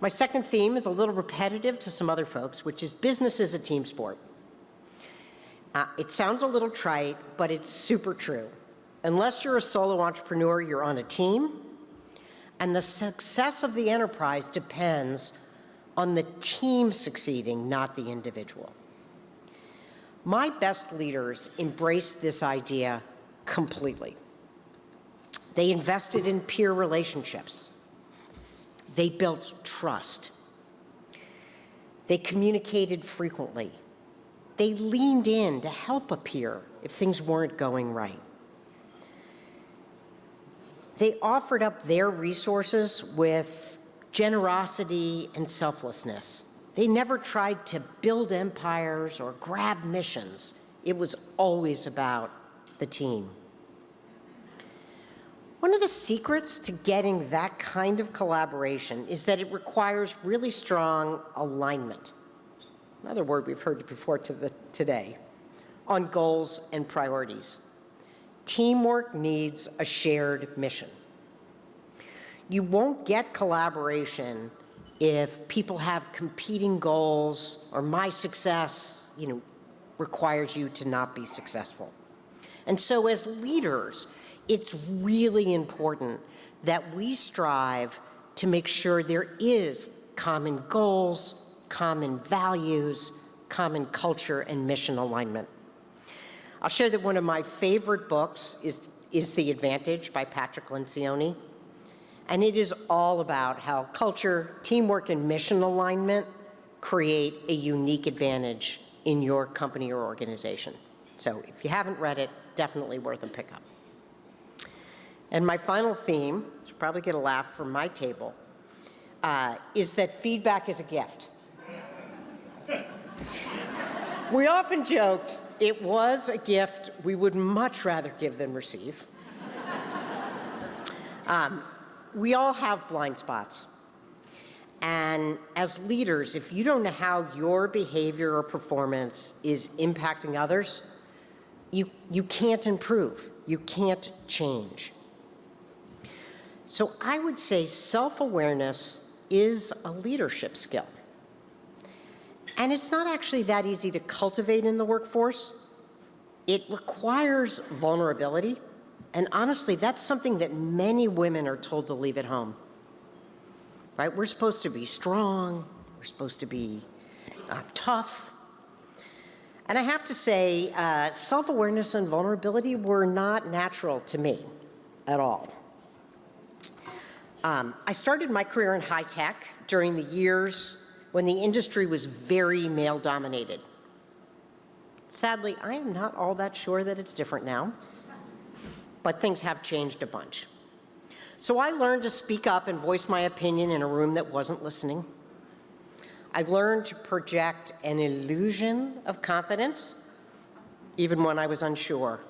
My second theme is a little repetitive to some other folks, which is business is a team sport. It sounds a little trite, but it's super true. Unless you're a solo entrepreneur, you're on a team, and the success of the enterprise depends on the team succeeding, not the individual. My best leaders embraced this idea completely. They invested in peer relationships. They built trust. They communicated frequently. They leaned in to help a peer if things weren't going right. They offered up their resources with generosity and selflessness. They never tried to build empires or grab missions. It was always about the team. One of the secrets to getting that kind of collaboration is that it requires really strong alignment. Another word we've heard before today, on goals and priorities. Teamwork needs a shared mission. You won't get collaboration if people have competing goals or my success, requires you to not be successful. And so as leaders, it's really important that we strive to make sure there is common goals, common values, common culture, and mission alignment. I'll share that one of my favorite books is The Advantage by Patrick Lencioni. And it is all about how culture, teamwork, and mission alignment create a unique advantage in your company or organization. So if you haven't read it, definitely worth a pickup. And my final theme, which will probably get a laugh from my table, is that feedback is a gift. We often joked it was a gift we would much rather give than receive. We all have blind spots. And as leaders, if you don't know how your behavior or performance is impacting others, you can't improve. You can't change. So I would say self-awareness is a leadership skill. And it's not actually that easy to cultivate in the workforce. It requires vulnerability. And honestly, that's something that many women are told to leave at home. Right? We're supposed to be strong. We're supposed to be tough. And I have to say, self-awareness and vulnerability were not natural to me at all. I started my career in high tech during the years when the industry was very male-dominated. Sadly, I am not all that sure that it's different now, but things have changed a bunch. So I learned to speak up and voice my opinion in a room that wasn't listening. I learned to project an illusion of confidence, even when I was unsure.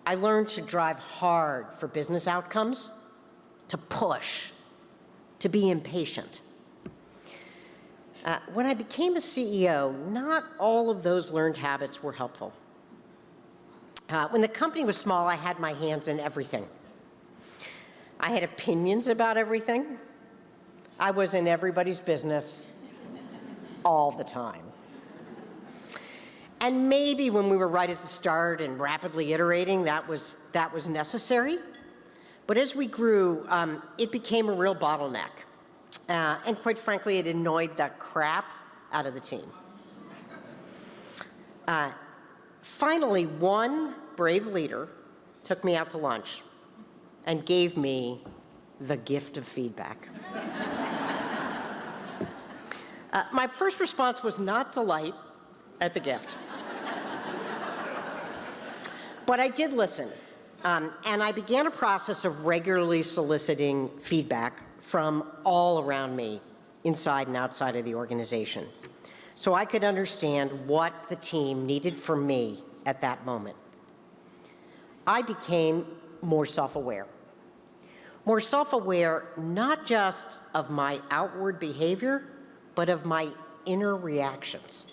I learned to drive hard for business outcomes, to push, to be impatient. When I became a CEO, not all of those learned habits were helpful. When the company was small, I had my hands in everything. I had opinions about everything. I was in everybody's business all the time. And maybe when we were right at the start and rapidly iterating, that was necessary. But as we grew, it became a real bottleneck. And quite frankly, it annoyed the crap out of the team. Finally, one brave leader took me out to lunch and gave me the gift of feedback. My first response was not delight at the gift. But I did listen, and I began a process of regularly soliciting feedback from all around me inside and outside of the organization. So I could understand what the team needed from me at that moment. I became more self-aware. More self-aware not just of my outward behavior, but of my inner reactions.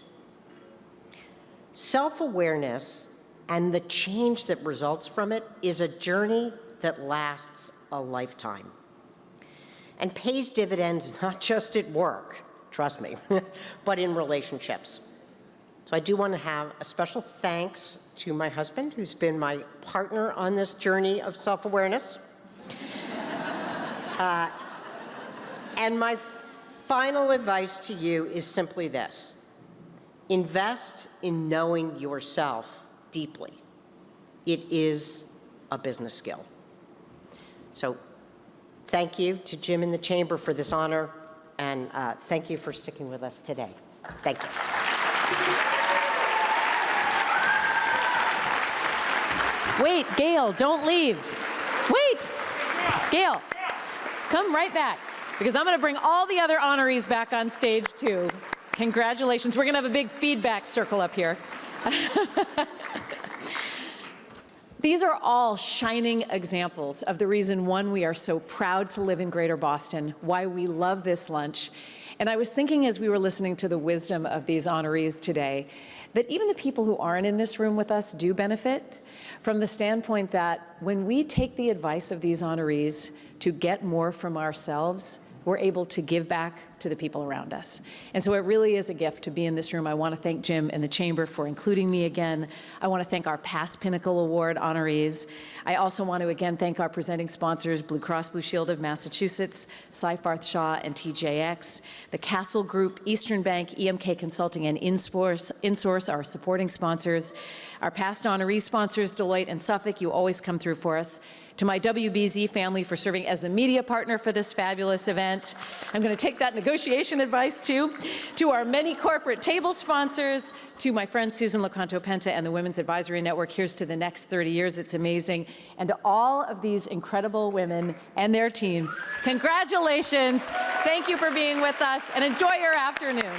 Self-awareness and the change that results from it is a journey that lasts a lifetime and pays dividends not just at work, trust me, but in relationships. So I do want to have a special thanks to my husband, who's been my partner on this journey of self-awareness. And my final advice to you is simply this: invest in knowing yourself deeply. It is a business skill. So thank you to Jim in the Chamber for this honor, and thank you for sticking with us today. Thank you. Wait, Gail, don't leave. Wait, Gail, come right back, because I'm going to bring all the other honorees back on stage too. Congratulations. We're going to have a big feedback circle up here. These are all shining examples of the reason, one, we are so proud to live in Greater Boston, why we love this lunch. And I was thinking as we were listening to the wisdom of these honorees today, that even the people who aren't in this room with us do benefit from the standpoint that when we take the advice of these honorees to get more from ourselves, we're able to give back to the people around us. And so it really is a gift to be in this room. I want to thank Jim and the Chamber for including me again. I want to thank our past Pinnacle Award honorees. I also want to again thank our presenting sponsors, Blue Cross Blue Shield of Massachusetts, Seyfarth Shaw and TJX, the Castle Group, Eastern Bank, EMK Consulting, and InSource, our supporting sponsors. Our past honoree sponsors, Deloitte and Suffolk, you always come through for us. To my WBZ family for serving as the media partner for this fabulous event. I'm going to take that negotiation advice too. To our many corporate table sponsors, to my friend Susan Locanto-Penta and the Women's Advisory Network, here's to the next 30 years, it's amazing. And to all of these incredible women and their teams, congratulations. Thank you for being with us and enjoy your afternoon.